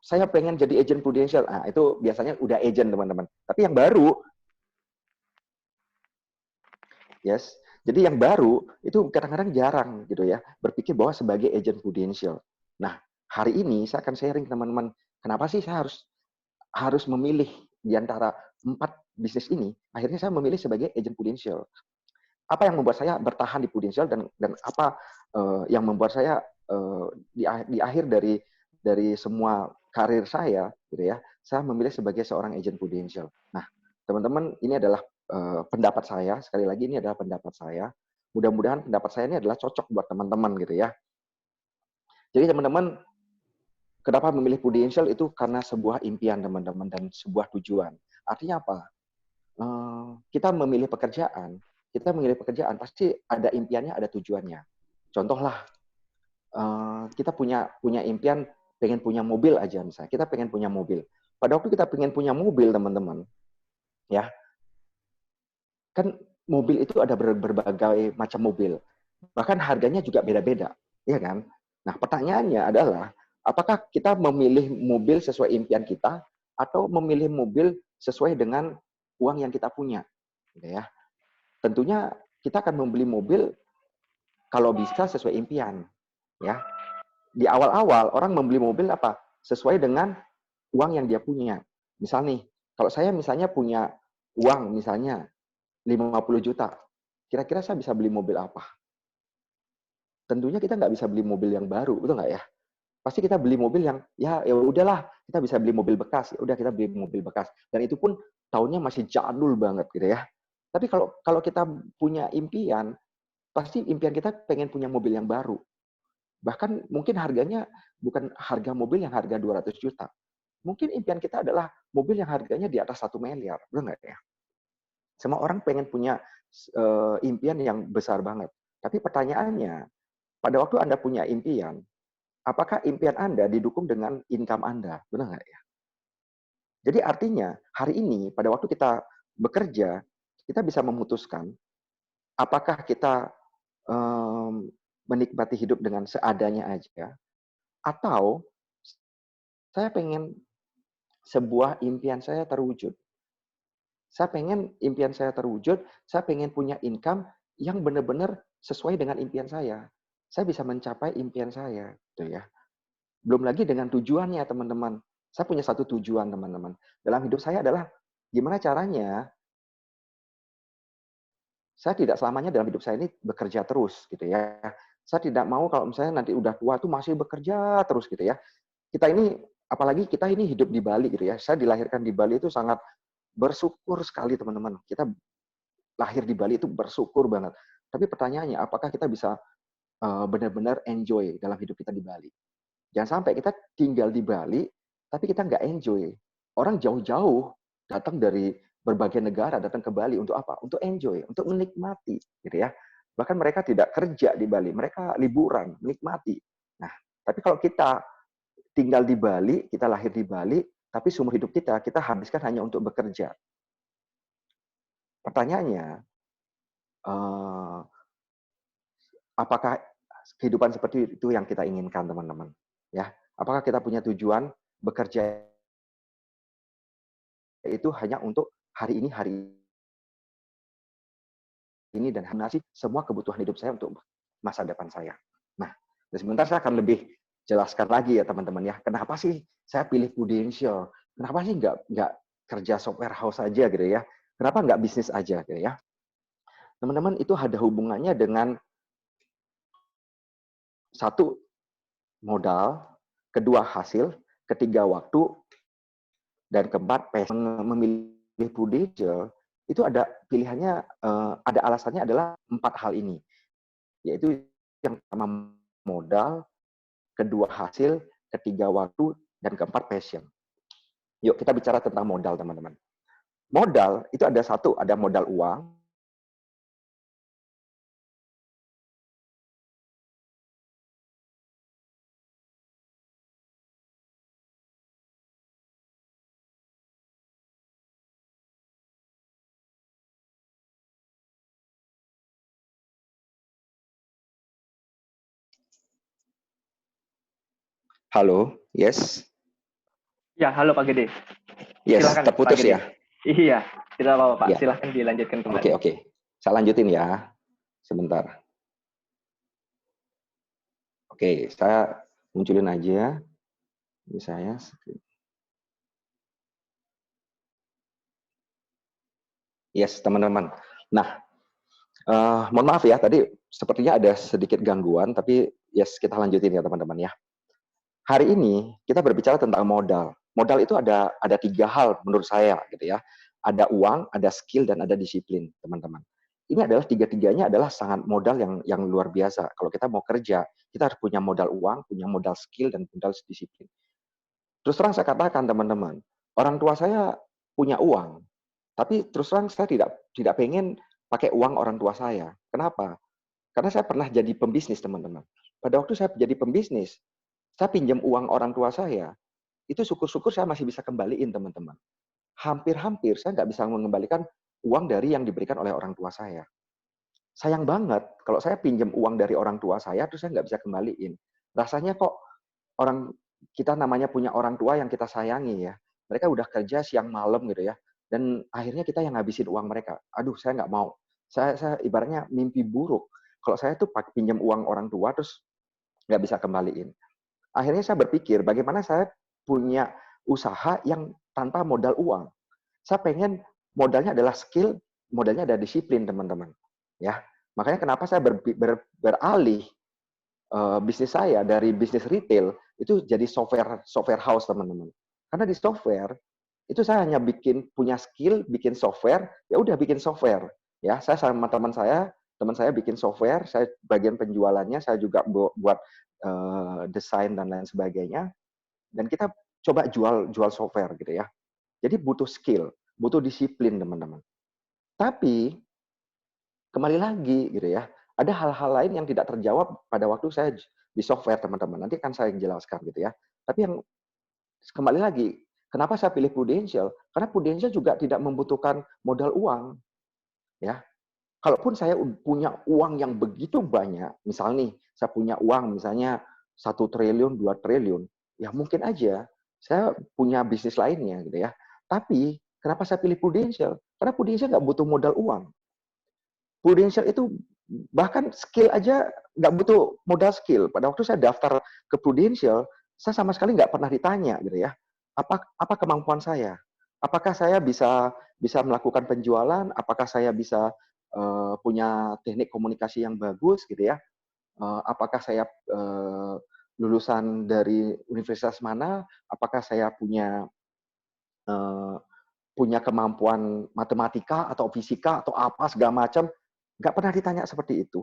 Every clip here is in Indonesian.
saya pengen jadi agent prudential. Nah, itu biasanya udah agent, teman-teman. Tapi yang baru, yes, jadi yang baru itu kadang-kadang jarang gitu ya, berpikir bahwa sebagai agent prudential. Nah, hari ini saya akan sharing teman-teman, kenapa sih saya harus memilih di antara 4 bisnis ini, akhirnya saya memilih sebagai agent prudential. Apa yang membuat saya bertahan di prudential dan apa yang membuat saya di akhir dari semua karir saya gitu ya, saya memilih sebagai seorang agent prudential. Nah, teman-teman, ini adalah pendapat saya, sekali lagi ini adalah pendapat saya. Mudah-mudahan pendapat saya ini adalah cocok buat teman-teman gitu ya. Jadi teman-teman, kenapa memilih prudential itu karena sebuah impian teman-teman dan sebuah tujuan. Artinya apa? Kita memilih pekerjaan pasti ada impiannya, ada tujuannya. Contohlah, kita punya impian pengen punya mobil aja misalnya. Kita pengen punya mobil. Pada waktu kita pengen punya mobil, teman-teman, ya, kan mobil itu ada berbagai macam mobil. Bahkan harganya juga beda-beda, ya kan? Nah, pertanyaannya adalah, apakah kita memilih mobil sesuai impian kita atau memilih mobil sesuai dengan uang yang kita punya, gitu ya? Tentunya kita akan membeli mobil kalau bisa sesuai impian, ya. Di awal-awal orang membeli mobil apa? Sesuai dengan uang yang dia punya. Misal nih, kalau saya misalnya punya uang misalnya 50 juta, kira-kira saya bisa beli mobil apa? Tentunya kita nggak bisa beli mobil yang baru, betul nggak ya? Pasti kita beli mobil yang ya udahlah, kita bisa beli mobil bekas, ya udah kita beli mobil bekas. Dan itu pun tahunnya masih jadul banget gitu ya. Tapi kalau kalau kita punya impian, pasti impian kita pengen punya mobil yang baru. Bahkan mungkin harganya bukan harga mobil yang harga 200 juta. Mungkin impian kita adalah mobil yang harganya di atas 1 miliar. Benar nggak ya? Semua orang pengen punya impian yang besar banget. Tapi pertanyaannya, pada waktu Anda punya impian, apakah impian Anda didukung dengan income Anda? Benar nggak ya? Jadi artinya, hari ini, pada waktu kita bekerja, kita bisa memutuskan apakah kita menikmati hidup dengan seadanya aja, atau saya pengen sebuah impian saya terwujud. Saya pengen impian saya terwujud, saya pengen punya income yang benar-benar sesuai dengan impian saya. Saya bisa mencapai impian saya, gitu ya. Belum lagi dengan tujuannya, teman-teman. Saya punya satu tujuan, teman-teman. Dalam hidup saya adalah gimana caranya saya tidak selamanya dalam hidup saya ini bekerja terus, gitu ya. Saya tidak mau kalau misalnya nanti udah tua tuh masih bekerja terus, gitu ya. Kita ini, apalagi kita ini hidup di Bali, gitu ya. Saya dilahirkan di Bali itu sangat bersyukur sekali, teman-teman. Kita lahir di Bali itu bersyukur banget. Tapi pertanyaannya, apakah kita bisa benar-benar enjoy dalam hidup kita di Bali? Jangan sampai kita tinggal di Bali, tapi kita nggak enjoy. Orang jauh-jauh datang dari berbagai negara datang ke Bali untuk apa? Untuk enjoy, untuk menikmati, gitu ya. Bahkan mereka tidak kerja di Bali, mereka liburan, menikmati. Nah, tapi kalau kita tinggal di Bali, kita lahir di Bali, tapi seumur hidup kita habiskan hanya untuk bekerja. Pertanyaannya, apakah kehidupan seperti itu yang kita inginkan, teman-teman? Ya, apakah kita punya tujuan bekerja itu hanya untuk hari ini dan mengasih semua kebutuhan hidup saya untuk masa depan saya. Nah, dan sebentar saya akan lebih jelaskan lagi ya, teman-teman ya. Kenapa sih saya pilih Prudential? Kenapa sih nggak kerja software house aja gitu ya? Kenapa nggak bisnis aja gitu ya? Teman-teman, itu ada hubungannya dengan satu, modal, kedua hasil, ketiga waktu, dan keempat passion. Memilih Prudential itu ada pilihannya, ada alasannya adalah 4 hal ini, yaitu yang pertama modal, kedua hasil, ketiga waktu, dan keempat passion. Yuk kita bicara tentang modal, teman-teman. Modal itu ada satu, ada modal uang. Halo, yes. Ya, halo Pak Gede. Yes, Silahkan Pak terputus Gede. ya. Iya, tidak apa-apa Pak. Ya, Silahkan dilanjutkan oke, kembali. oke. Saya lanjutin ya, sebentar. Oke, saya munculin aja. Ini saya. Yes, teman-teman. Nah, mohon maaf ya, tadi sepertinya ada sedikit gangguan, tapi yes, kita lanjutin ya teman-teman ya. Hari ini kita berbicara tentang modal. Modal itu ada 3 hal menurut saya gitu ya. Ada uang, ada skill, dan ada disiplin, teman-teman. Ini adalah tiga-tiganya adalah sangat modal yang luar biasa. Kalau kita mau kerja, kita harus punya modal uang, punya modal skill, dan modal disiplin. Terus terang saya katakan teman-teman, orang tua saya punya uang, tapi terus terang saya tidak pengen pakai uang orang tua saya. Kenapa? Karena saya pernah jadi pembisnis, teman-teman. Pada waktu saya jadi pembisnis, saya pinjam uang orang tua saya, itu syukur-syukur saya masih bisa kembaliin, teman-teman. Hampir-hampir saya nggak bisa mengembalikan uang dari yang diberikan oleh orang tua saya. Sayang banget kalau saya pinjam uang dari orang tua saya, terus saya nggak bisa kembaliin. Rasanya kok orang kita namanya punya orang tua yang kita sayangi ya. Mereka udah kerja siang malam gitu ya. Dan akhirnya kita yang ngabisin uang mereka. Aduh, saya nggak mau. Saya ibaratnya mimpi buruk. Kalau saya tuh pinjam uang orang tua terus nggak bisa kembaliin. Akhirnya saya berpikir bagaimana saya punya usaha yang tanpa modal uang. Saya pengen modalnya adalah skill, modalnya ada disiplin, teman-teman. Ya, makanya kenapa saya beralih bisnis saya dari bisnis retail itu jadi software house, teman-teman. Karena di software itu saya hanya punya skill bikin software, ya udah bikin software. Ya, saya sama teman saya bikin software, saya bagian penjualannya, saya juga buat desain dan lain sebagainya. Dan kita coba jual jual software gitu ya. Jadi butuh skill, butuh disiplin, teman-teman. Tapi kembali lagi gitu ya, ada hal-hal lain yang tidak terjawab pada waktu saya di software, teman-teman. Nanti akan saya jelaskan gitu ya. Tapi yang kembali lagi, kenapa saya pilih Prudential? Karena Prudential juga tidak membutuhkan modal uang, ya. Kalaupun saya punya uang yang begitu banyak, misal nih, saya punya uang misalnya 1 triliun, 2 triliun, ya mungkin aja saya punya bisnis lainnya gitu ya. Tapi kenapa saya pilih Prudential? Karena Prudential nggak butuh modal uang. Prudential itu bahkan skill aja nggak butuh modal skill. Pada waktu saya daftar ke Prudential, saya sama sekali nggak pernah ditanya gitu ya. Apa kemampuan saya? Apakah saya bisa melakukan penjualan? Apakah saya bisa punya teknik komunikasi yang bagus gitu ya? Apakah saya lulusan dari universitas mana? Apakah saya uh, punya kemampuan matematika atau fisika atau apa segala macam? Nggak pernah ditanya seperti itu.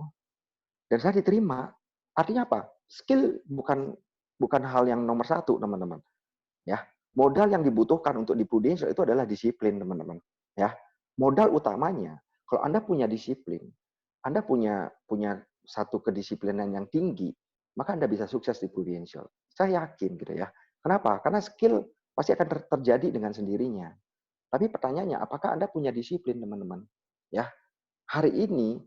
Dan saya diterima. Artinya apa? Skill bukan bukan hal yang nomor satu, teman-teman. Ya, modal yang dibutuhkan untuk di Prudential itu adalah disiplin, teman-teman. Ya, modal utamanya kalau Anda punya disiplin, Anda punya satu kedisiplinan yang tinggi, maka Anda bisa sukses di Prudential. Saya yakin gitu ya. Kenapa? Karena skill pasti akan terjadi dengan sendirinya. Tapi pertanyaannya, apakah Anda punya disiplin, teman-teman? Ya, hari ini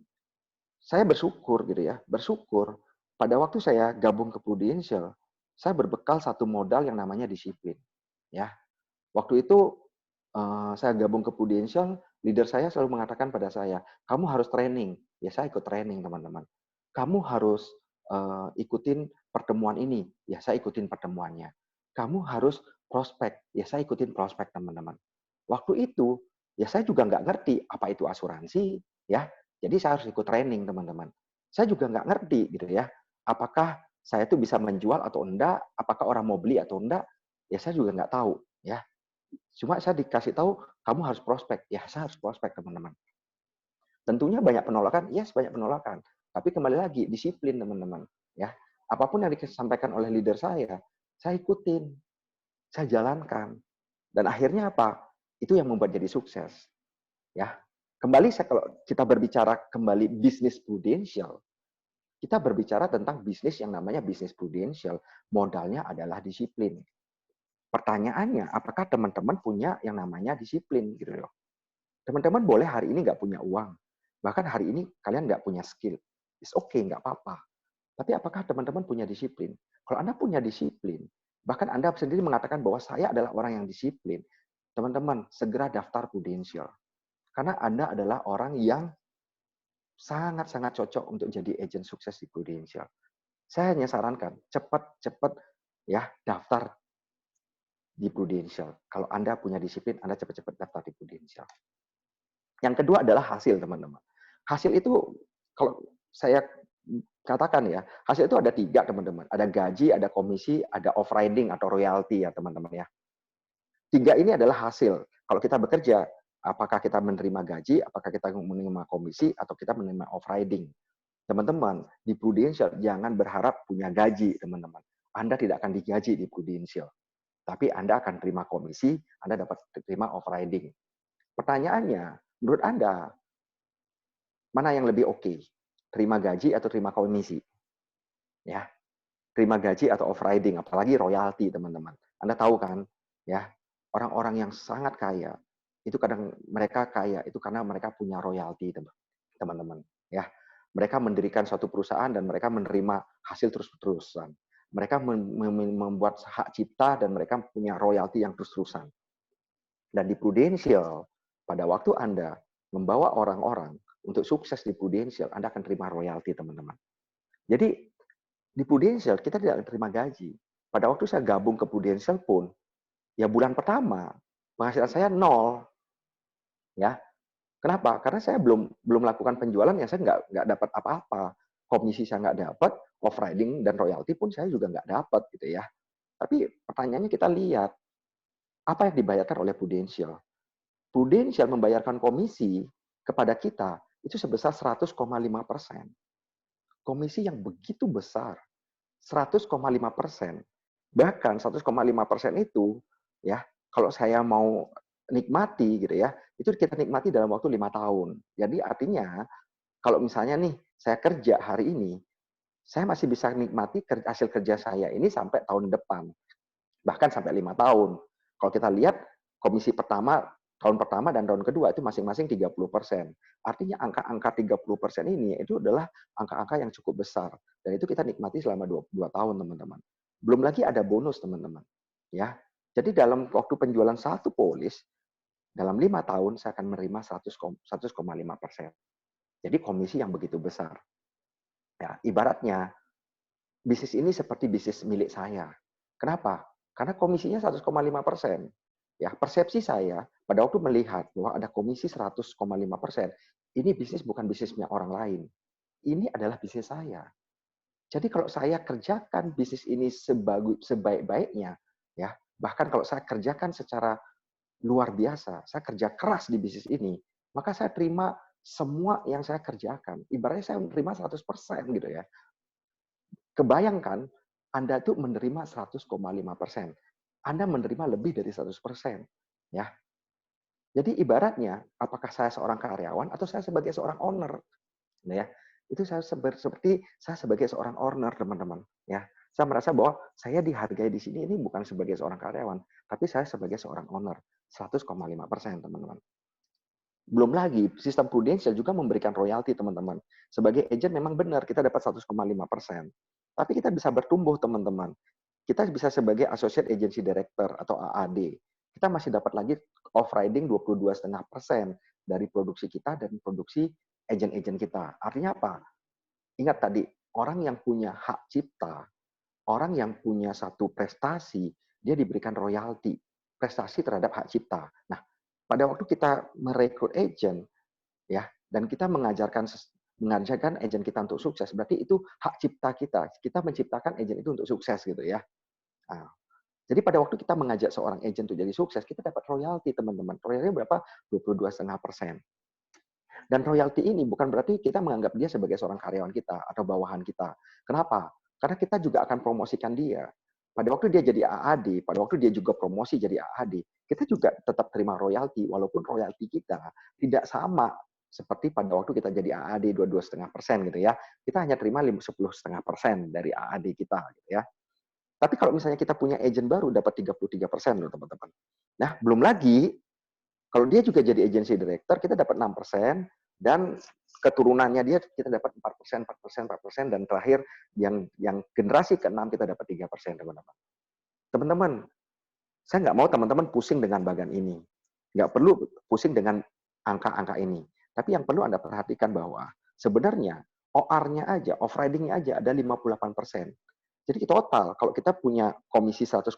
saya bersyukur gitu ya, bersyukur pada waktu saya gabung ke Prudential, saya berbekal satu modal yang namanya disiplin. Ya, waktu itu saya gabung ke Prudential, leader saya selalu mengatakan pada saya, kamu harus training. Ya saya ikut training, teman-teman. Kamu harus ikutin pertemuan ini. Ya saya ikutin pertemuannya. Kamu harus prospek. Ya saya ikutin prospek, teman-teman. Waktu itu, ya saya juga nggak ngerti apa itu asuransi, ya. Jadi saya harus ikut training, teman-teman. Saya juga nggak ngerti gitu ya. Apakah saya itu bisa menjual atau enggak? Apakah orang mau beli atau enggak? Ya saya juga nggak tahu, ya. Cuma saya dikasih tahu, kamu harus prospek. Ya, saya harus prospek, teman-teman. Tentunya banyak penolakan, yes, banyak penolakan. Tapi kembali lagi, disiplin, teman-teman. Ya, apapun yang disampaikan oleh leader saya ikutin, saya jalankan. Dan akhirnya apa? Itu yang membuat jadi sukses. Ya, kembali kalau kita berbicara kembali bisnis Prudential, kita berbicara tentang bisnis yang namanya bisnis Prudential. Modalnya adalah disiplin. Pertanyaannya, apakah teman-teman punya yang namanya disiplin gitu loh? Teman-teman boleh hari ini nggak punya uang. Bahkan hari ini kalian nggak punya skill. It's okay, nggak apa-apa. Tapi apakah teman-teman punya disiplin? Kalau Anda punya disiplin, Bahkan Anda sendiri mengatakan bahwa saya adalah orang yang disiplin. Teman-teman, segera daftar Prudential. Karena Anda adalah orang yang sangat-sangat cocok untuk jadi agent sukses di Prudential. Saya hanya sarankan, cepat-cepat ya daftar di Prudential. Kalau Anda punya disiplin, Anda cepat-cepat daftar di Prudential. Yang kedua adalah hasil, teman-teman. Hasil itu, kalau saya katakan ya, hasil itu ada 3, teman-teman. Ada gaji, ada komisi, ada off-riding atau royalti ya, teman-teman ya. 3 ini adalah hasil. Kalau kita bekerja, apakah kita menerima gaji, apakah kita menerima komisi, atau kita menerima off-riding. Teman-teman, di Prudential jangan berharap punya gaji, teman-teman. Anda tidak akan digaji di Prudential. Tapi Anda akan terima komisi, Anda dapat terima off-riding. Pertanyaannya, menurut Anda, mana yang lebih oke? Terima gaji atau terima komisi? Ya, terima gaji atau off-riding, apalagi royalti, teman-teman. Anda tahu kan, ya, orang-orang yang sangat kaya, itu kadang mereka kaya itu karena mereka punya royalti, teman-teman. Ya, mereka mendirikan suatu perusahaan dan mereka menerima hasil terus-terusan. Mereka membuat hak cipta dan mereka punya royalti yang terus-terusan. Dan di Prudential, pada waktu Anda membawa orang-orang untuk sukses di Prudential, Anda akan terima royalti, teman-teman. Jadi, di Prudential, kita tidak terima gaji. Pada waktu saya gabung ke Prudential pun, ya bulan pertama, penghasilan saya 0. Ya. Kenapa? Karena saya belum melakukan penjualan, yang saya nggak dapat apa-apa. Komisi saya nggak dapat, off-riding dan royalti pun saya juga nggak dapat, gitu ya. Tapi pertanyaannya kita lihat, apa yang dibayarkan oleh Prudential? Prudential membayarkan komisi kepada kita itu sebesar 100,5%. Komisi yang begitu besar, 100,5%. Bahkan 100,5% itu, ya, kalau saya mau nikmati gitu ya, itu kita nikmati dalam waktu 5 tahun. Jadi artinya, kalau misalnya nih, saya kerja hari ini, saya masih bisa nikmati hasil kerja saya ini sampai tahun depan. Bahkan sampai 5 tahun. Kalau kita lihat komisi pertama, tahun pertama dan tahun kedua itu masing-masing 30%. Artinya angka-angka 30% ini itu adalah angka-angka yang cukup besar. Dan itu kita nikmati selama 2 tahun, teman-teman. Belum lagi ada bonus, teman-teman. Ya. Jadi dalam waktu penjualan satu polis, dalam 5 tahun saya akan menerima 100,5%. Jadi komisi yang begitu besar. Ya, ibaratnya bisnis ini seperti bisnis milik saya. Kenapa? Karena komisinya 100,5%. Ya, persepsi saya pada waktu melihat bahwa ada komisi 100,5%, ini bisnis bukan bisnisnya orang lain. Ini adalah bisnis saya. Jadi kalau saya kerjakan bisnis ini sebaik-baiknya, ya, bahkan kalau saya kerjakan secara luar biasa, saya kerja keras di bisnis ini, maka saya terima semua yang saya kerjakan. Ibaratnya saya menerima 100% gitu ya. Kebayangkan Anda tuh menerima 100,5%. Anda menerima lebih dari 100%. Ya. Jadi ibaratnya, apakah saya seorang karyawan atau saya sebagai seorang owner? Ya. Itu saya seperti saya sebagai seorang owner, teman-teman. Ya. Saya merasa bahwa saya dihargai di sini ini bukan sebagai seorang karyawan, tapi saya sebagai seorang owner. 100,5%, teman-teman. Belum lagi, sistem Prudential juga memberikan royalti, teman-teman. Sebagai agent memang benar, kita dapat 100,5%. Tapi kita bisa bertumbuh, teman-teman. Kita bisa sebagai Associate Agency Director atau AAD. Kita masih dapat lagi off-riding 22,5% dari produksi kita dan produksi agent-agent kita. Artinya apa? Ingat tadi, orang yang punya hak cipta, orang yang punya satu prestasi, dia diberikan royalti, prestasi terhadap hak cipta. Nah, pada waktu kita merekrut agent, ya, dan kita mengajarkan agent kita untuk sukses, berarti itu hak cipta kita. Kita menciptakan agent itu untuk sukses gitu ya. Nah, jadi pada waktu kita mengajak seorang agent untuk jadi sukses, kita dapat royalti, teman-teman. Royalti berapa? 22,5%. Dan royalti ini bukan berarti kita menganggap dia sebagai seorang karyawan kita atau bawahan kita. Kenapa? Karena kita juga akan promosikan dia. Pada waktu dia jadi AAD, pada waktu dia juga promosi jadi AAD, kita juga tetap terima royalti, walaupun royalti kita tidak sama seperti pada waktu kita jadi AAD 22,5% gitu ya. Kita hanya terima 10,5% dari AAD kita gitu ya. Tapi kalau misalnya kita punya agent baru dapat 33% loh, teman-teman. Nah, belum lagi kalau dia juga jadi agency director, kita dapat 6%, dan keturunannya dia kita dapat 4%, 4%, 4%, dan terakhir yang generasi ke-6 kita dapat 3%, teman-teman. Teman-teman, saya nggak mau teman-teman pusing dengan bagian ini. Nggak perlu pusing dengan angka-angka ini. Tapi yang perlu Anda perhatikan bahwa sebenarnya OR-nya aja, off riding-nya aja ada 58%. Jadi total, kalau kita punya komisi 100,5%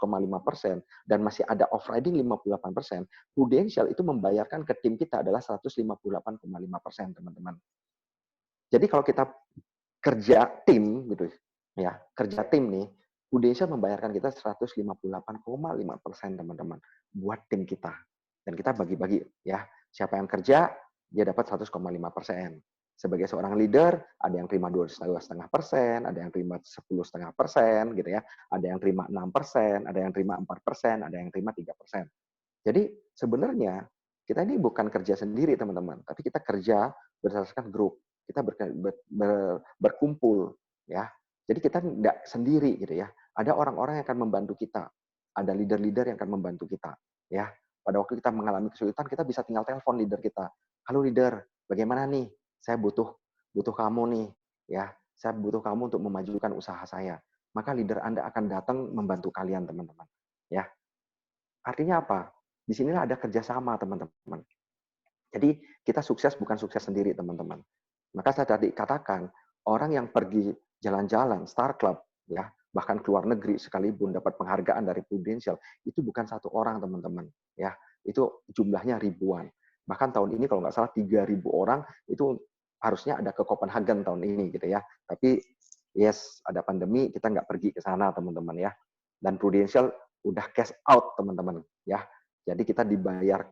dan masih ada off riding 58%, Prudential itu membayarkan ke tim kita adalah 158,5%, teman-teman. Jadi kalau kita kerja tim gitu ya, kerja tim nih, Prudential membayarkan kita 158,5%, teman-teman, buat tim kita. Dan kita bagi-bagi ya, siapa yang kerja dia dapat 100,5%. Sebagai seorang leader, ada yang terima 2,5%, ada yang terima 10,5% gitu ya, ada yang terima 6%, ada yang terima 4%, ada yang terima 3%. Jadi sebenarnya kita ini bukan kerja sendiri, teman-teman, tapi kita kerja berdasarkan grup. Kita berkumpul ya. Jadi kita tidak sendiri gitu ya. Ada orang-orang yang akan membantu kita. Ada leader-leader yang akan membantu kita ya. Pada waktu kita mengalami kesulitan, kita bisa tinggal telepon leader kita. Halo leader, bagaimana nih? Saya butuh kamu nih ya. Saya butuh kamu untuk memajukan usaha saya. Maka leader Anda akan datang membantu kalian, teman-teman. Ya. Artinya apa? Di sinilah ada kerjasama, teman-teman. Jadi kita sukses bukan sukses sendiri, teman-teman. Maka saya tadi katakan, orang yang pergi jalan-jalan, Star Club, ya, bahkan keluar negeri sekalipun dapat penghargaan dari Prudential, itu bukan satu orang, teman-teman. Ya, itu jumlahnya ribuan. Bahkan tahun ini kalau nggak salah 3.000 orang itu harusnya ada ke Copenhagen tahun ini gitu ya. Tapi yes, ada pandemi, kita nggak pergi ke sana, teman-teman ya. Dan Prudential udah cash out, teman-teman ya. Jadi kita dibayar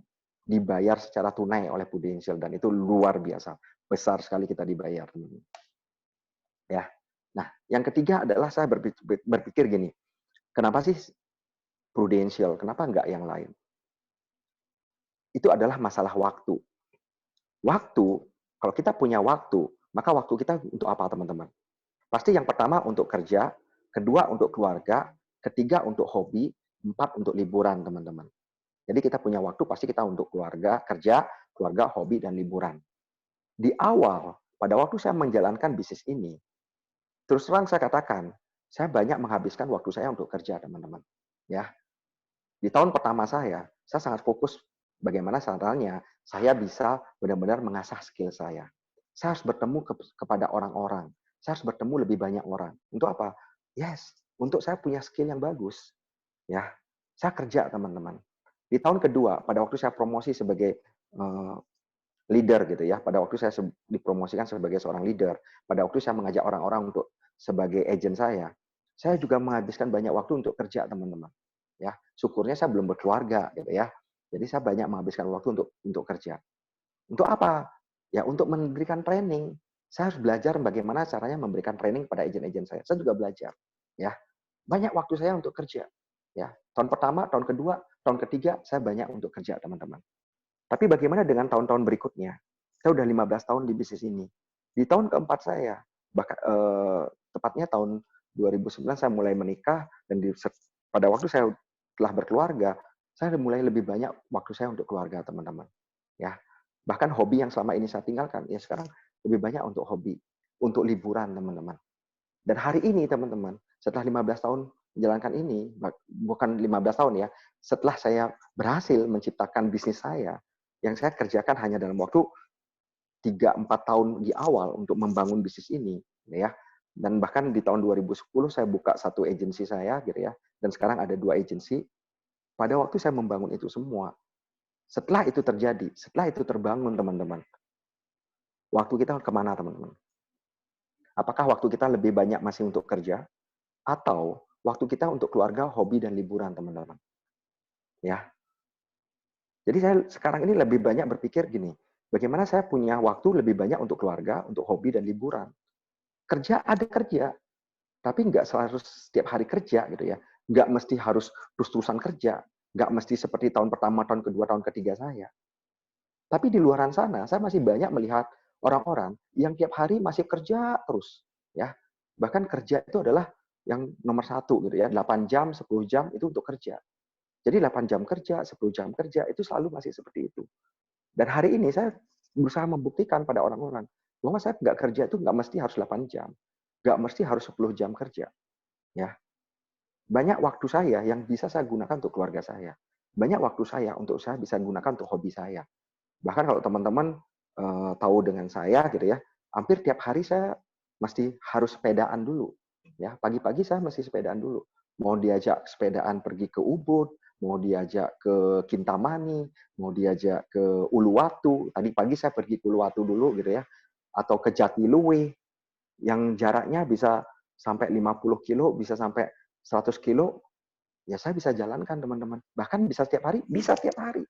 secara tunai oleh Prudential dan itu luar biasa, besar sekali kita dibayar, teman-teman. Ya. Nah, yang ketiga adalah saya berpikir gini, kenapa sih Prudential? Kenapa enggak yang lain? Itu adalah masalah waktu. Waktu, kalau kita punya waktu, maka waktu kita untuk apa, teman-teman? Pasti yang pertama untuk kerja, kedua untuk keluarga, ketiga untuk hobi, empat untuk liburan, teman-teman. Jadi kita punya waktu pasti kita untuk keluarga, kerja, keluarga, hobi, dan liburan. Di awal, pada waktu saya menjalankan bisnis ini, terus terang saya katakan, saya banyak menghabiskan waktu saya untuk kerja, teman-teman. Ya, di tahun pertama saya sangat fokus bagaimana caranya saya bisa benar-benar mengasah skill saya. Saya harus bertemu kepada orang-orang. Saya harus bertemu lebih banyak orang. Untuk apa? Yes, untuk saya punya skill yang bagus. Ya, saya kerja, teman-teman. Di tahun kedua, pada waktu saya promosi sebagai leader gitu ya, pada waktu saya dipromosikan sebagai seorang leader, pada waktu saya mengajak orang-orang untuk sebagai agent saya juga menghabiskan banyak waktu untuk kerja, teman-teman. Ya, syukurnya saya belum berkeluarga gitu ya. Jadi saya banyak menghabiskan waktu untuk kerja. Untuk apa? Ya untuk memberikan training. Saya harus belajar bagaimana caranya memberikan training pada agent-agent saya. Saya juga belajar. Ya, banyak waktu saya untuk kerja. Ya, tahun pertama, tahun kedua, tahun ketiga saya banyak untuk kerja, teman-teman. Tapi bagaimana dengan tahun-tahun berikutnya? Saya udah 15 tahun di bisnis ini. Di tahun keempat saya, bahkan tepatnya tahun 2009 saya mulai menikah dan pada waktu saya telah berkeluarga, saya mulai lebih banyak waktu saya untuk keluarga, teman-teman. Ya, bahkan hobi yang selama ini saya tinggalkan, ya sekarang lebih banyak untuk hobi, untuk liburan, teman-teman. Dan hari ini, teman-teman, setelah 15 tahun menjalankan ini, bukan 15 tahun ya, setelah saya berhasil menciptakan bisnis saya, yang saya kerjakan hanya dalam waktu 3-4 tahun di awal untuk membangun bisnis ini, ya. Dan bahkan di tahun 2010 saya buka satu agensi saya, gitu ya. Dan sekarang ada 2 agensi. Pada waktu saya membangun itu semua, setelah itu terjadi, setelah itu terbangun, teman-teman, waktu kita kemana, teman-teman? Apakah waktu kita lebih banyak masih untuk kerja, atau waktu kita untuk keluarga, hobi, dan liburan, teman-teman? Ya. Jadi saya sekarang ini lebih banyak berpikir gini, bagaimana saya punya waktu lebih banyak untuk keluarga, untuk hobi, dan liburan. Kerja ada kerja, tapi nggak selalu setiap hari kerja gitu ya. Nggak mesti harus terus-terusan kerja. Nggak mesti seperti tahun pertama, tahun kedua, tahun ketiga saya. Tapi di luaran sana, saya masih banyak melihat orang-orang yang tiap hari masih kerja terus. Ya, bahkan kerja itu adalah yang nomor 1 gitu ya, 8 jam, 10 jam itu untuk kerja. Jadi 8 jam kerja, 10 jam kerja, itu selalu masih seperti itu. Dan hari ini saya berusaha membuktikan pada orang-orang bahwa saya nggak kerja itu nggak mesti harus 8 jam. Nggak mesti harus 10 jam kerja. Ya. Banyak waktu saya yang bisa saya gunakan untuk keluarga saya. Banyak waktu saya untuk saya bisa gunakan untuk hobi saya. Bahkan kalau teman-teman tahu dengan saya gitu ya, hampir tiap hari saya mesti harus sepedaan dulu. Ya, pagi-pagi saya mesti sepedaan dulu. Mau diajak sepedaan pergi ke Ubud, mau diajak ke Kintamani, mau diajak ke Uluwatu. Tadi pagi saya pergi ke Uluwatu dulu gitu ya, atau ke Jatiluwe yang jaraknya bisa sampai 50 kilo, bisa sampai 100 kilo, ya saya bisa jalankan teman-teman. Bahkan bisa setiap hari, bisa setiap hari.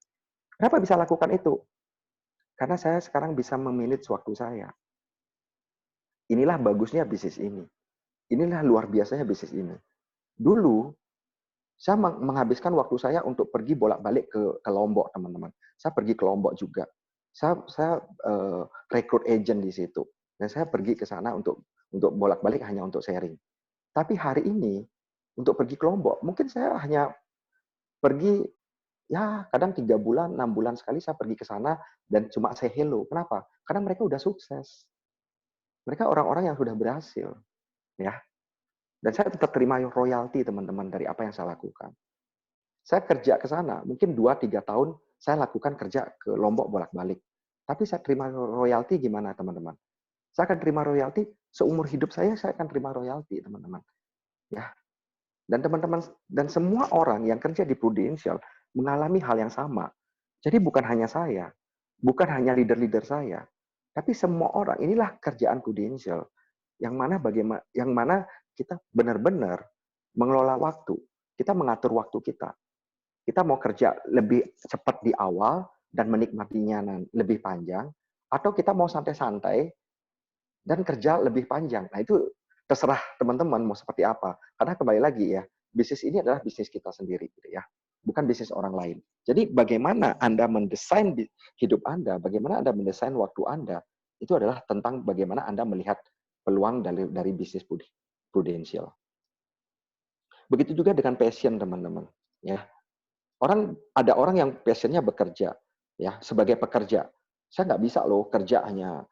Kenapa bisa lakukan itu? Karena saya sekarang bisa memanage waktu saya. Inilah bagusnya bisnis ini. Inilah luar biasanya bisnis ini. Dulu, saya menghabiskan waktu saya untuk pergi bolak-balik ke Lombok, teman-teman. Saya pergi ke Lombok juga. Saya rekrut agent di situ. Dan saya pergi ke sana untuk bolak-balik hanya untuk sharing. Tapi hari ini, untuk pergi ke Lombok, mungkin saya hanya pergi, ya kadang 3 bulan, 6 bulan sekali saya pergi ke sana dan cuma say hello. Kenapa? Karena mereka udah sukses. Mereka orang-orang yang sudah berhasil, ya. Dan saya tetap terima royalti teman-teman dari apa yang saya lakukan. Saya kerja ke sana, mungkin 2-3 tahun saya lakukan kerja ke Lombok bolak-balik. Tapi saya terima royalti gimana teman-teman? Saya akan terima royalti seumur hidup saya akan terima royalti teman-teman. Ya, dan teman-teman dan semua orang yang kerja di Prudential mengalami hal yang sama. Jadi bukan hanya saya, bukan hanya leader-leader saya, tapi semua orang. Inilah kerjaan Prudential yang mana kita benar-benar mengelola waktu. Kita mengatur waktu kita. Kita mau kerja lebih cepat di awal dan menikmatinya lebih panjang, atau kita mau santai-santai dan kerja lebih panjang. Nah, itu terserah teman-teman mau seperti apa. Karena kembali lagi ya, bisnis ini adalah bisnis kita sendiri gitu ya. Bukan bisnis orang lain. Jadi bagaimana Anda mendesain hidup Anda, bagaimana Anda mendesain waktu Anda, itu adalah tentang bagaimana Anda melihat peluang dari bisnis Prudential. Begitu juga dengan passion teman-teman, ya. Ada orang yang passionnya bekerja, ya, sebagai pekerja. Saya nggak bisa loh kerja hanya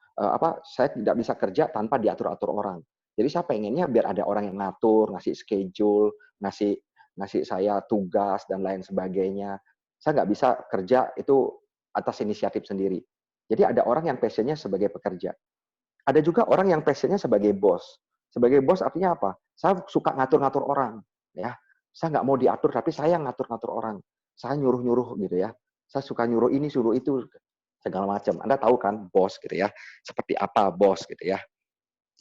saya tidak bisa kerja tanpa diatur-atur orang. Jadi saya pengennya biar ada orang yang ngatur, ngasih schedule, ngasih ngasih saya tugas dan lain sebagainya. Saya nggak bisa kerja itu atas inisiatif sendiri. Jadi ada orang yang passionnya sebagai pekerja. Ada juga orang yang passionnya sebagai bos. Sebagai bos artinya apa? Saya suka ngatur-ngatur orang, ya. Saya nggak mau diatur, tapi saya ngatur-ngatur orang. Saya nyuruh-nyuruh gitu ya. Saya suka nyuruh ini, suruh itu, segala macam. Anda tahu kan bos gitu ya. Seperti apa bos gitu ya.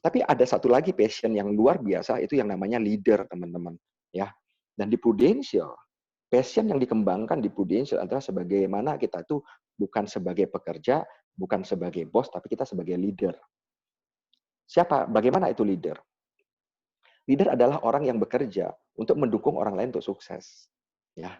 Tapi ada satu lagi passion yang luar biasa, itu yang namanya leader, teman-teman. Ya. Dan di Prudential, passion yang dikembangkan di Prudential adalah sebagaimana kita itu bukan sebagai pekerja, bukan sebagai bos, tapi kita sebagai leader. Bagaimana itu leader? Leader adalah orang yang bekerja untuk mendukung orang lain untuk sukses. Ya.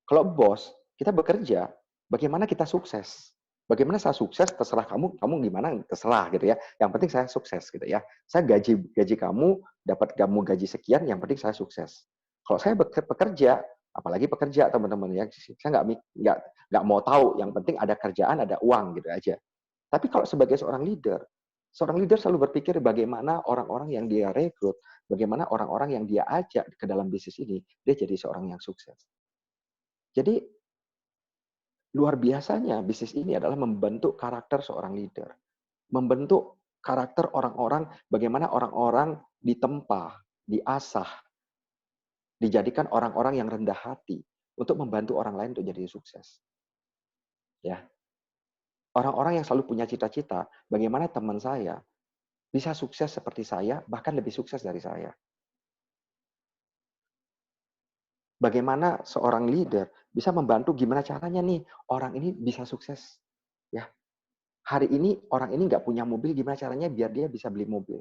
Kalau bos, kita bekerja, bagaimana kita sukses? Bagaimana saya sukses, terserah kamu gimana, terserah gitu ya. Yang penting saya sukses gitu ya. Saya gaji kamu, dapat kamu gaji sekian, yang penting saya sukses. Kalau saya bekerja, apalagi pekerja teman-teman ya, saya nggak mau tahu. Yang penting ada kerjaan, ada uang gitu aja. Tapi kalau sebagai seorang leader selalu berpikir bagaimana orang-orang yang dia rekrut, bagaimana orang-orang yang dia ajak ke dalam bisnis ini, dia jadi seorang yang sukses. Jadi, luar biasanya bisnis ini adalah membentuk karakter seorang leader. Membentuk karakter orang-orang, bagaimana orang-orang ditempa, diasah, dijadikan orang-orang yang rendah hati untuk membantu orang lain untuk jadi sukses. Ya. Orang-orang yang selalu punya cita-cita, bagaimana teman saya bisa sukses seperti saya, bahkan lebih sukses dari saya. Bagaimana seorang leader bisa membantu gimana caranya nih orang ini bisa sukses. Ya, hari ini orang ini nggak punya mobil, gimana caranya biar dia bisa beli mobil.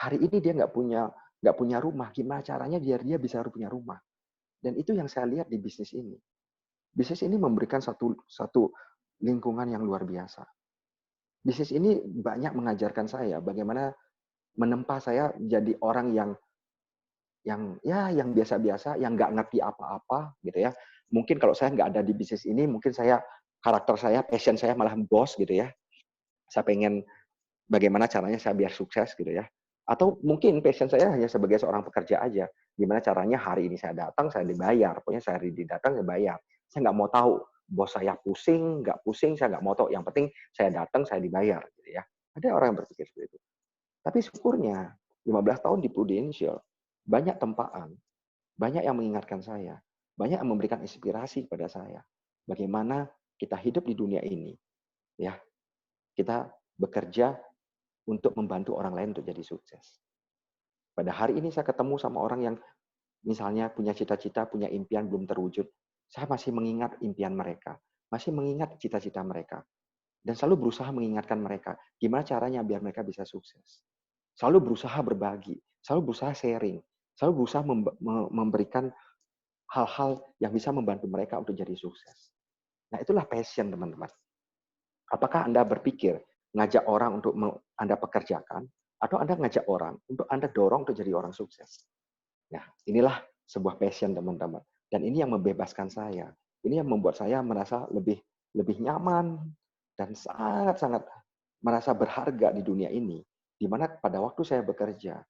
Hari ini dia nggak punya rumah, gimana caranya biar dia bisa punya rumah. Dan itu yang saya lihat di bisnis ini. Bisnis ini memberikan satu lingkungan yang luar biasa. Bisnis ini banyak mengajarkan saya bagaimana menempa saya jadi orang yang biasa-biasa, yang nggak ngerti apa-apa gitu ya. Mungkin kalau saya nggak ada di bisnis ini, mungkin karakter saya, passion saya malah bos gitu ya. Saya pengen bagaimana caranya saya biar sukses gitu ya. Atau mungkin passion saya hanya sebagai seorang pekerja aja. Gimana caranya hari ini saya datang, saya dibayar. Pokoknya saya hari ini datang, saya bayar. Saya nggak mau tahu bos saya pusing, nggak pusing, saya nggak mau tahu. Yang penting saya datang, saya dibayar. Gitu ya. Ada orang yang berpikir seperti itu. Tapi syukurnya, 15 tahun di Prudential, banyak tempaan, banyak yang mengingatkan saya, banyak yang memberikan inspirasi kepada saya. Bagaimana kita hidup di dunia ini, ya, kita bekerja untuk membantu orang lain untuk jadi sukses. Pada hari ini saya ketemu sama orang yang misalnya punya cita-cita, punya impian belum terwujud. Saya masih mengingat impian mereka, masih mengingat cita-cita mereka. Dan selalu berusaha mengingatkan mereka, gimana caranya biar mereka bisa sukses. Selalu berusaha berbagi, selalu berusaha sharing, selalu berusaha memberikan hal-hal yang bisa membantu mereka untuk jadi sukses. Nah, itulah passion, teman-teman. Apakah Anda berpikir ngajak orang untuk Anda pekerjakan, atau Anda ngajak orang untuk Anda dorong untuk jadi orang sukses? Nah, inilah sebuah passion, teman-teman. Dan ini yang membebaskan saya. Ini yang membuat saya merasa lebih nyaman dan sangat-sangat merasa berharga di dunia ini. Di mana pada waktu saya bekerja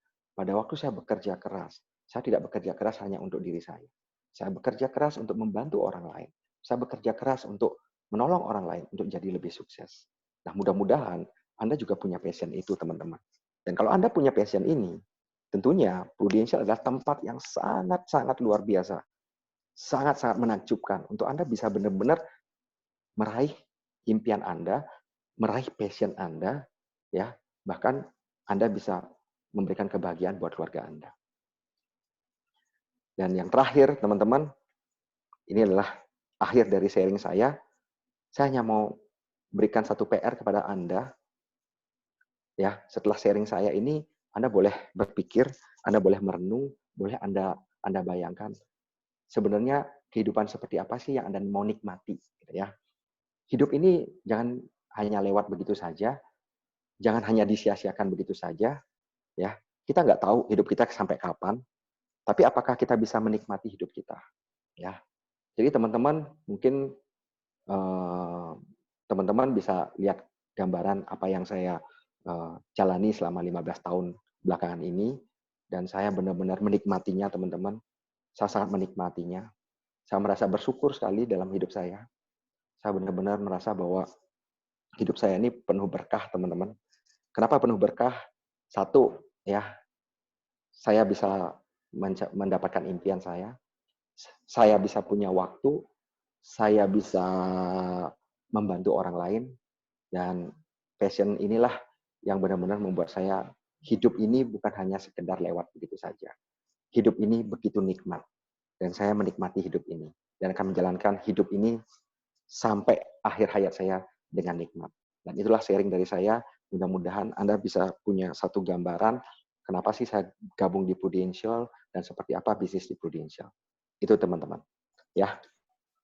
keras, saya tidak bekerja keras hanya untuk diri saya. Saya bekerja keras untuk membantu orang lain. Saya bekerja keras untuk menolong orang lain untuk jadi lebih sukses. Nah, mudah-mudahan Anda juga punya passion itu, teman-teman. Dan kalau Anda punya passion ini, tentunya Prudential adalah tempat yang sangat-sangat luar biasa. Sangat-sangat menakjubkan untuk Anda bisa benar-benar meraih impian Anda, meraih passion Anda, ya, bahkan Anda bisa memberikan kebahagiaan buat keluarga Anda. Dan yang terakhir, teman-teman, ini adalah akhir dari sharing saya. Saya hanya mau berikan satu PR kepada Anda. Ya, setelah sharing saya ini, Anda boleh berpikir, Anda boleh merenung, boleh Anda bayangkan. Sebenarnya kehidupan seperti apa sih yang Anda mau nikmati, gitu ya. Hidup ini jangan hanya lewat begitu saja, jangan hanya disia-siakan begitu saja, ya. Kita nggak tahu hidup kita sampai kapan, tapi apakah kita bisa menikmati hidup kita, ya. Jadi teman-teman mungkin teman-teman bisa lihat gambaran apa yang saya jalani selama 15 tahun belakangan ini, dan saya benar-benar menikmatinya, teman-teman. Saya sangat menikmatinya. Saya merasa bersyukur sekali dalam hidup saya. Saya benar-benar merasa bahwa hidup saya ini penuh berkah, teman-teman. Kenapa penuh berkah? Satu, ya, saya bisa mendapatkan impian saya bisa punya waktu, saya bisa membantu orang lain, dan passion inilah yang benar-benar membuat saya hidup ini bukan hanya sekedar lewat begitu saja. Hidup ini begitu nikmat, dan saya menikmati hidup ini, dan akan menjalankan hidup ini sampai akhir hayat saya dengan nikmat. Dan itulah sharing dari saya. Mudah-mudahan Anda bisa punya satu gambaran kenapa sih saya gabung di Prudential dan seperti apa bisnis di Prudential. Itu, teman-teman. Ya,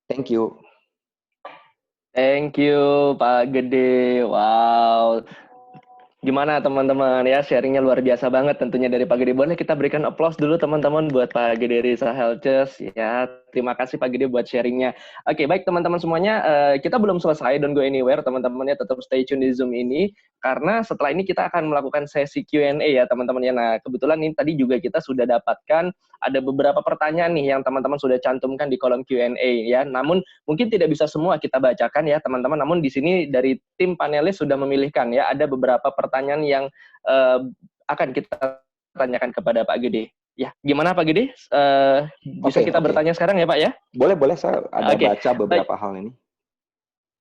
thank you. Thank you, Pak Gede. Wow. Gimana teman-teman ya, sharingnya luar biasa banget tentunya dari Pak Gede. Boleh kita berikan applause dulu teman-teman buat Pak Gede Rizal Helces ya. Terima kasih Pak Gede buat sharingnya. Oke, baik teman-teman semuanya, kita belum selesai, don't go anywhere teman-teman ya, tetap stay tune di Zoom ini karena setelah ini kita akan melakukan sesi Q&A ya teman-teman ya. Nah, kebetulan ini tadi juga kita sudah dapatkan ada beberapa pertanyaan nih yang teman-teman sudah cantumkan di kolom Q&A ya. Namun mungkin tidak bisa semua kita bacakan ya teman-teman, namun di sini dari tim panelis sudah memilihkan ya, ada beberapa pertanyaan yang akan kita tanyakan kepada Pak Gede. Ya, gimana Pak Gede? Bisa kita bertanya sekarang ya Pak ya? Boleh, saya ada baca beberapa hal ini.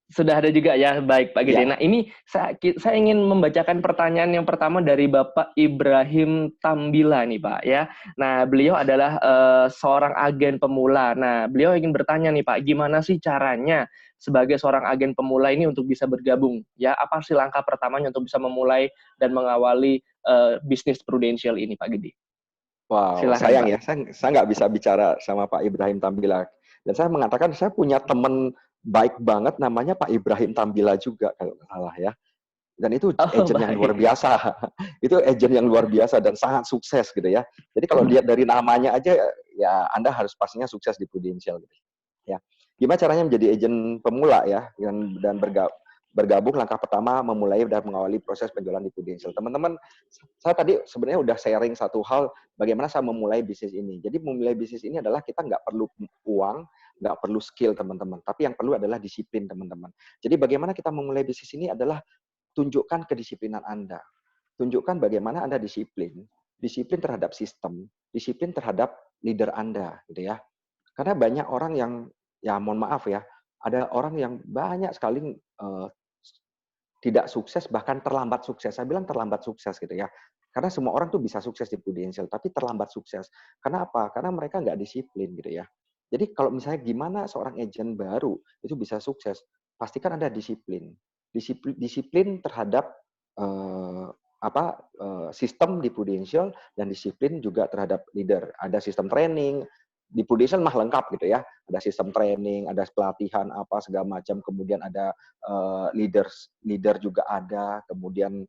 Sudah ada juga ya, baik Pak Gede. Ya. Nah ini saya ingin membacakan pertanyaan yang pertama dari Bapak Ibrahim Tambila nih Pak ya. Nah beliau adalah seorang agen pemula. Nah beliau ingin bertanya nih Pak, gimana sih caranya sebagai seorang agen pemula ini untuk bisa bergabung? Ya, apa sih langkah pertamanya untuk bisa memulai dan mengawali bisnis Prudential ini Pak Gede? Wow, silakan, sayang Pak. Ya, saya nggak bisa bicara sama Pak Ibrahim Tambila. Dan saya mengatakan saya punya teman baik banget namanya Pak Ibrahim Tambila juga kalau nggak salah ya. Dan itu agent yang luar biasa. Itu agent yang luar biasa dan sangat sukses gitu ya. Jadi kalau lihat dari namanya aja ya Anda harus pastinya sukses di Prudential gitu. Ya. Gimana caranya menjadi agent pemula ya dan bergabung langkah pertama memulai dan mengawali proses penjualan di Prudential. Teman-teman, saya tadi sebenarnya udah sharing satu hal bagaimana saya memulai bisnis ini. Jadi memulai bisnis ini adalah kita nggak perlu uang, nggak perlu skill teman-teman, tapi yang perlu adalah disiplin teman-teman. Jadi bagaimana kita memulai bisnis ini adalah tunjukkan kedisiplinan Anda. Tunjukkan bagaimana Anda disiplin. Disiplin terhadap sistem, disiplin terhadap leader Anda, gitu ya. Karena banyak orang yang, ya mohon maaf ya, ada orang yang banyak sekali tidak sukses, bahkan terlambat sukses. Saya bilang terlambat sukses gitu ya. Karena semua orang tuh bisa sukses di Prudential, tapi terlambat sukses. Karena apa? Karena mereka nggak disiplin gitu ya. Jadi kalau misalnya gimana seorang agent baru itu bisa sukses, pastikan Anda disiplin. Disiplin terhadap sistem di Prudential dan disiplin juga terhadap leader. Ada sistem training, di Prudential mah lengkap gitu ya. Ada sistem training, ada pelatihan apa segala macam, kemudian ada leader juga ada, kemudian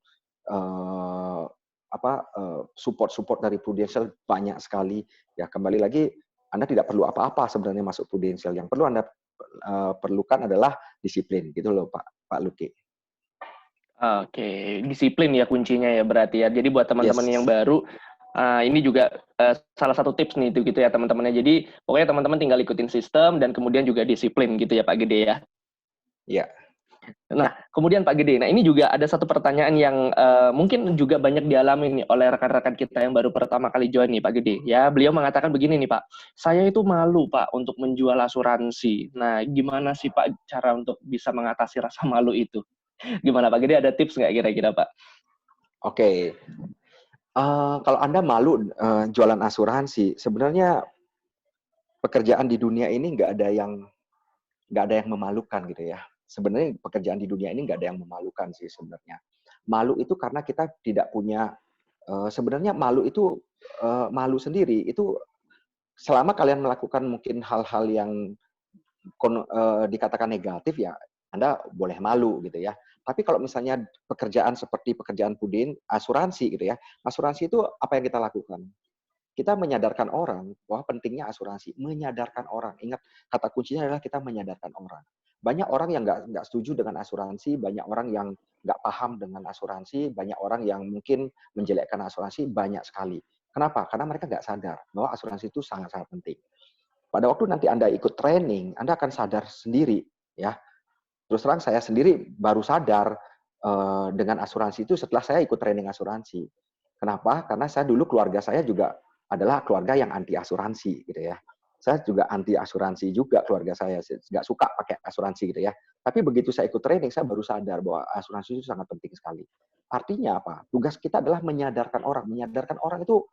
support dari Prudential banyak sekali. Ya kembali lagi Anda tidak perlu apa-apa sebenarnya masuk Prudential. Yang perlu Anda perlukan adalah disiplin gitu loh Pak Luki. Oke, disiplin ya kuncinya ya berarti ya. Jadi buat teman-teman Yes. yang baru, ini juga salah satu tips nih itu gitu ya teman-temannya. Jadi pokoknya teman-teman tinggal ikutin sistem dan kemudian juga disiplin gitu ya Pak Gede ya. Ya. Nah, kemudian Pak Gede, nah ini juga ada satu pertanyaan yang mungkin juga banyak dialami nih oleh rekan-rekan kita yang baru pertama kali join nih Pak Gede. Ya, beliau mengatakan begini nih Pak, saya itu malu Pak untuk menjual asuransi. Nah, gimana sih Pak cara untuk bisa mengatasi rasa malu itu? Gimana Pak Gede, ada tips nggak kira-kira Pak? Oke. Kalau Anda malu jualan asuransi, sebenarnya pekerjaan di dunia ini nggak ada yang memalukan gitu ya. Sebenarnya pekerjaan di dunia ini nggak ada yang memalukan sih sebenarnya. Malu itu karena kita tidak punya, sebenarnya malu itu malu sendiri itu selama kalian melakukan mungkin hal-hal yang dikatakan negatif ya Anda boleh malu gitu ya. Tapi kalau misalnya pekerjaan seperti pekerjaan asuransi gitu ya, asuransi itu apa yang kita lakukan? Kita menyadarkan orang bahwa pentingnya asuransi, menyadarkan orang. Ingat, kata kuncinya adalah kita menyadarkan orang. Banyak orang yang nggak setuju dengan asuransi, banyak orang yang nggak paham dengan asuransi, banyak orang yang mungkin menjelekkan asuransi, banyak sekali. Kenapa? Karena mereka nggak sadar bahwa asuransi itu sangat-sangat penting. Pada waktu nanti Anda ikut training, Anda akan sadar sendiri, ya. Terus terang saya sendiri baru sadar dengan asuransi itu setelah saya ikut training asuransi. Kenapa? Karena saya dulu keluarga saya juga adalah keluarga yang anti asuransi gitu ya. Saya juga anti asuransi juga keluarga saya, nggak suka pakai asuransi gitu ya. Tapi begitu saya ikut training, saya baru sadar bahwa asuransi itu sangat penting sekali. Artinya apa? Tugas kita adalah menyadarkan orang. Menyadarkan orang itu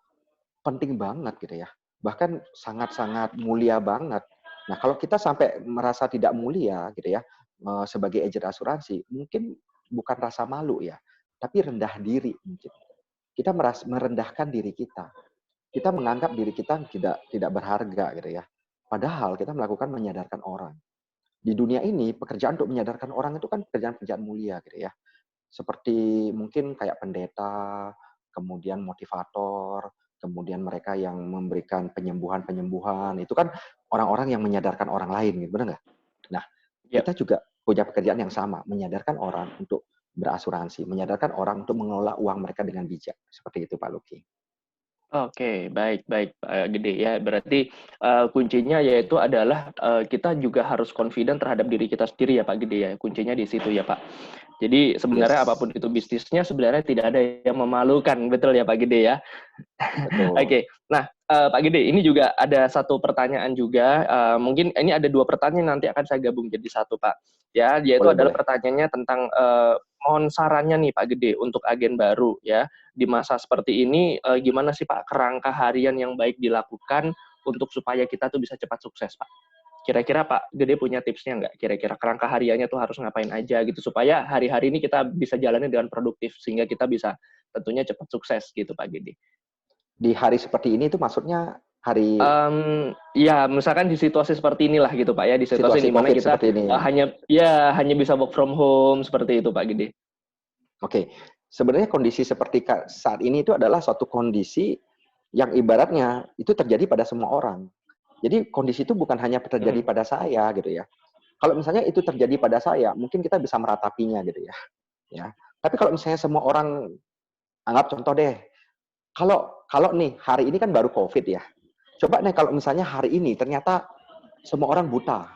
penting banget gitu ya. Bahkan sangat-sangat mulia banget. Nah, kalau kita sampai merasa tidak mulia gitu ya, sebagai agen asuransi, mungkin bukan rasa malu ya, tapi rendah diri mungkin. Kita merendahkan diri kita. Kita menganggap diri kita tidak berharga gitu ya. Padahal kita melakukan menyadarkan orang. Di dunia ini pekerjaan untuk menyadarkan orang itu kan pekerjaan-pekerjaan mulia gitu ya. Seperti mungkin kayak pendeta, kemudian motivator, kemudian mereka yang memberikan penyembuhan-penyembuhan, itu kan orang-orang yang menyadarkan orang lain, gitu, benar nggak? Nah, Yep. kita juga punya pekerjaan yang sama, menyadarkan orang untuk berasuransi, menyadarkan orang untuk mengelola uang mereka dengan bijak. Seperti itu, Pak Luki. Oke, baik baik Pak Gede ya. Berarti kuncinya yaitu adalah kita juga harus confident terhadap diri kita sendiri ya Pak Gede ya. Kuncinya di situ ya Pak. Jadi sebenarnya Yes, apapun itu bisnisnya sebenarnya tidak ada yang memalukan, betul ya Pak Gede ya. betul. Oke, nah Pak Gede, ini juga ada satu pertanyaan juga. Mungkin ini ada dua pertanyaan nanti akan saya gabung jadi satu Pak. Ya, yaitu Boleh, adalah boleh. pertanyaannya tentang mohon sarannya nih Pak Gede untuk agen baru ya di masa seperti ini. Gimana sih Pak kerangka harian yang baik dilakukan untuk supaya kita tuh bisa cepat sukses Pak? Kira-kira Pak Gede punya tipsnya nggak? Kira-kira kerangka hariannya tuh harus ngapain aja gitu supaya hari-hari ini kita bisa jalani dengan produktif sehingga kita bisa tentunya cepat sukses gitu Pak Gede. Di hari seperti ini itu maksudnya hari Ya misalkan di situasi seperti inilah gitu Pak ya, di situasi situasi di mana COVID kita seperti ini. hanya bisa work from home seperti itu Pak Gede. Oke, sebenarnya kondisi seperti saat ini itu adalah suatu kondisi yang ibaratnya itu terjadi pada semua orang. Jadi kondisi itu bukan hanya terjadi pada saya gitu ya. Kalau misalnya itu terjadi pada saya, mungkin kita bisa meratapinya gitu ya. Ya. Tapi kalau misalnya semua orang, anggap contoh deh, kalau kalau nih hari ini kan baru COVID ya. Coba nih kalau misalnya hari ini ternyata semua orang buta.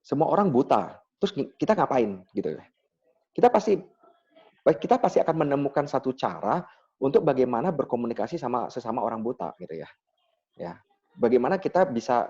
Semua orang buta. Terus kita ngapain gitu ya? Kita pasti akan menemukan satu cara untuk bagaimana berkomunikasi sama sesama orang buta gitu ya. Ya. Bagaimana kita bisa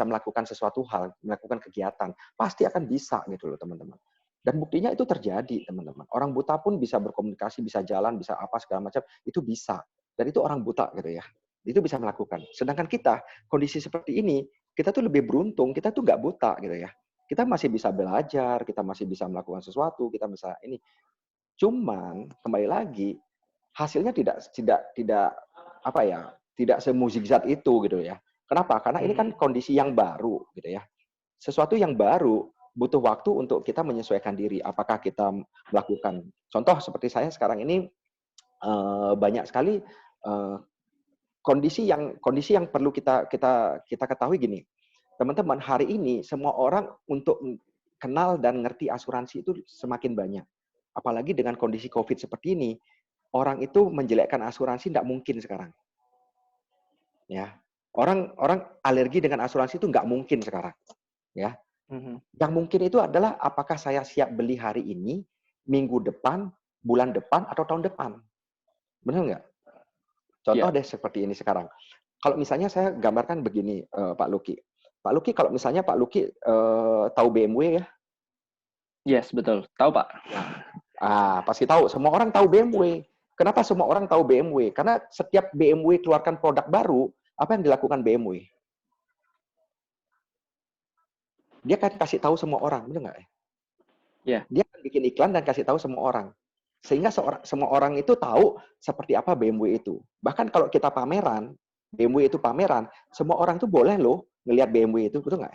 melakukan sesuatu hal, melakukan kegiatan, pasti akan bisa gitu loh teman-teman. Dan buktinya itu terjadi teman-teman. Orang buta pun bisa berkomunikasi, bisa jalan, bisa apa segala macam, itu bisa. Dan itu orang buta gitu ya. Itu bisa melakukan. Sedangkan kita kondisi seperti ini, kita tuh lebih beruntung, kita tuh nggak buta gitu ya. Kita masih bisa belajar, kita masih bisa melakukan sesuatu, kita bisa ini. Cuman kembali lagi hasilnya tidak apa ya, tidak semukjizat itu gitu ya. Kenapa? Karena ini kan kondisi yang baru gitu ya. Sesuatu yang baru butuh waktu untuk kita menyesuaikan diri. Apakah kita melakukan contoh seperti saya sekarang ini banyak sekali kondisi yang perlu kita ketahui gini. Teman-teman, hari ini semua orang untuk kenal dan ngerti asuransi itu semakin banyak. Apalagi dengan kondisi COVID seperti ini, orang itu menjelekkan asuransi tidak mungkin sekarang. Ya, orang alergi dengan asuransi itu nggak mungkin sekarang. Ya, yang mungkin itu adalah apakah saya siap beli hari ini, minggu depan, bulan depan, atau tahun depan. Benar nggak? Contoh deh seperti ini sekarang. Kalau misalnya saya gambarkan begini, Pak Luki. Pak Luki, kalau misalnya Pak Luki tahu BMW ya? Yes, betul. Tahu, Pak. Pasti tahu. Semua orang tahu BMW. Kenapa semua orang tahu BMW? Karena setiap BMW keluarkan produk baru, apa yang dilakukan BMW? Dia kan kasih tahu semua orang, benar nggak? Yeah. Dia akan bikin iklan dan kasih tahu semua orang. Sehingga semua orang itu tahu seperti apa BMW itu. Bahkan kalau kita pameran, BMW itu pameran, semua orang itu boleh loh ngelihat BMW itu, betul nggak?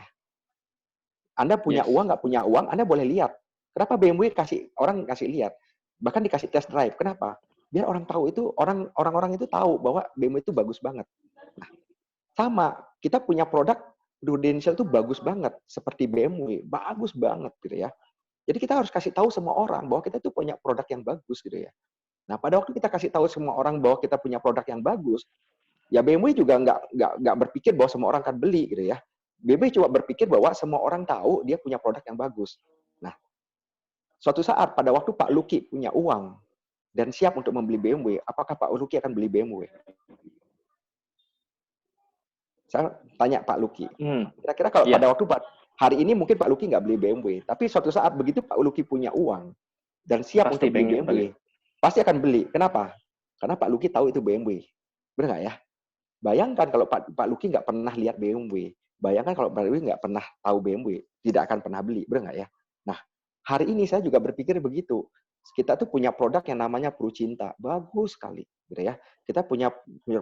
Anda punya uang, nggak punya uang, Anda boleh lihat. Kenapa BMW orang kasih lihat? Bahkan dikasih test drive. Kenapa? Biar orang tahu itu, orang-orang itu tahu bahwa BMW itu bagus banget. Nah, sama, kita punya produk Prudential itu bagus banget, seperti BMW, bagus banget gitu ya. Jadi kita harus kasih tahu semua orang bahwa kita itu punya produk yang bagus gitu ya. Nah, pada waktu kita kasih tahu semua orang bahwa kita punya produk yang bagus, ya BMW juga nggak berpikir bahwa semua orang akan beli gitu ya. BMW cuma berpikir bahwa semua orang tahu dia punya produk yang bagus. Nah, suatu saat pada waktu Pak Luki punya uang dan siap untuk membeli BMW, apakah Pak Luki akan beli BMW? Saya tanya Pak Luki. Kira-kira kalau pada waktu hari ini mungkin Pak Luki nggak beli BMW, tapi suatu saat begitu Pak Luki punya uang dan siap pasti untuk beli BMW, pasti akan beli. Kenapa? Karena Pak Luki tahu itu BMW. Benar nggak ya? Bayangkan kalau Pak Luki nggak pernah lihat BMW. Bayangkan kalau Pak Luki nggak pernah tahu BMW, tidak akan pernah beli. Benar nggak ya? Nah, hari ini saya juga berpikir begitu. Kita tuh punya produk yang namanya Prucinta, bagus sekali, gitu ya. Kita punya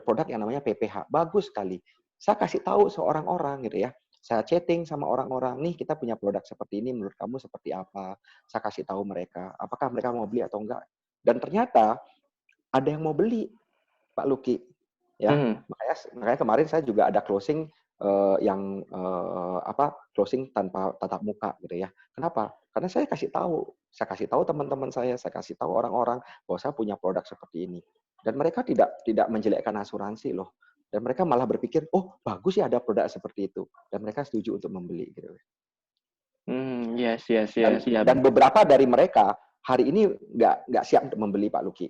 produk yang namanya PPH, bagus sekali. Saya kasih tahu seorang orang, gitu ya. Saya chatting sama orang-orang, nih kita punya produk seperti ini, menurut kamu seperti apa? Saya kasih tahu mereka, apakah mereka mau beli atau enggak. Dan ternyata ada yang mau beli, Pak Luki. Ya, makanya kemarin saya juga ada closing closing tanpa tatap muka gitu ya. Kenapa? Karena saya kasih tahu teman-teman saya kasih tahu orang-orang bahwa saya punya produk seperti ini. Dan mereka tidak menjelekkan asuransi loh. Dan mereka malah berpikir, oh bagus ya ada produk seperti itu. Dan mereka setuju untuk membeli gitu. Yes. Dan beberapa dari mereka hari ini nggak siap untuk membeli Pak Luki.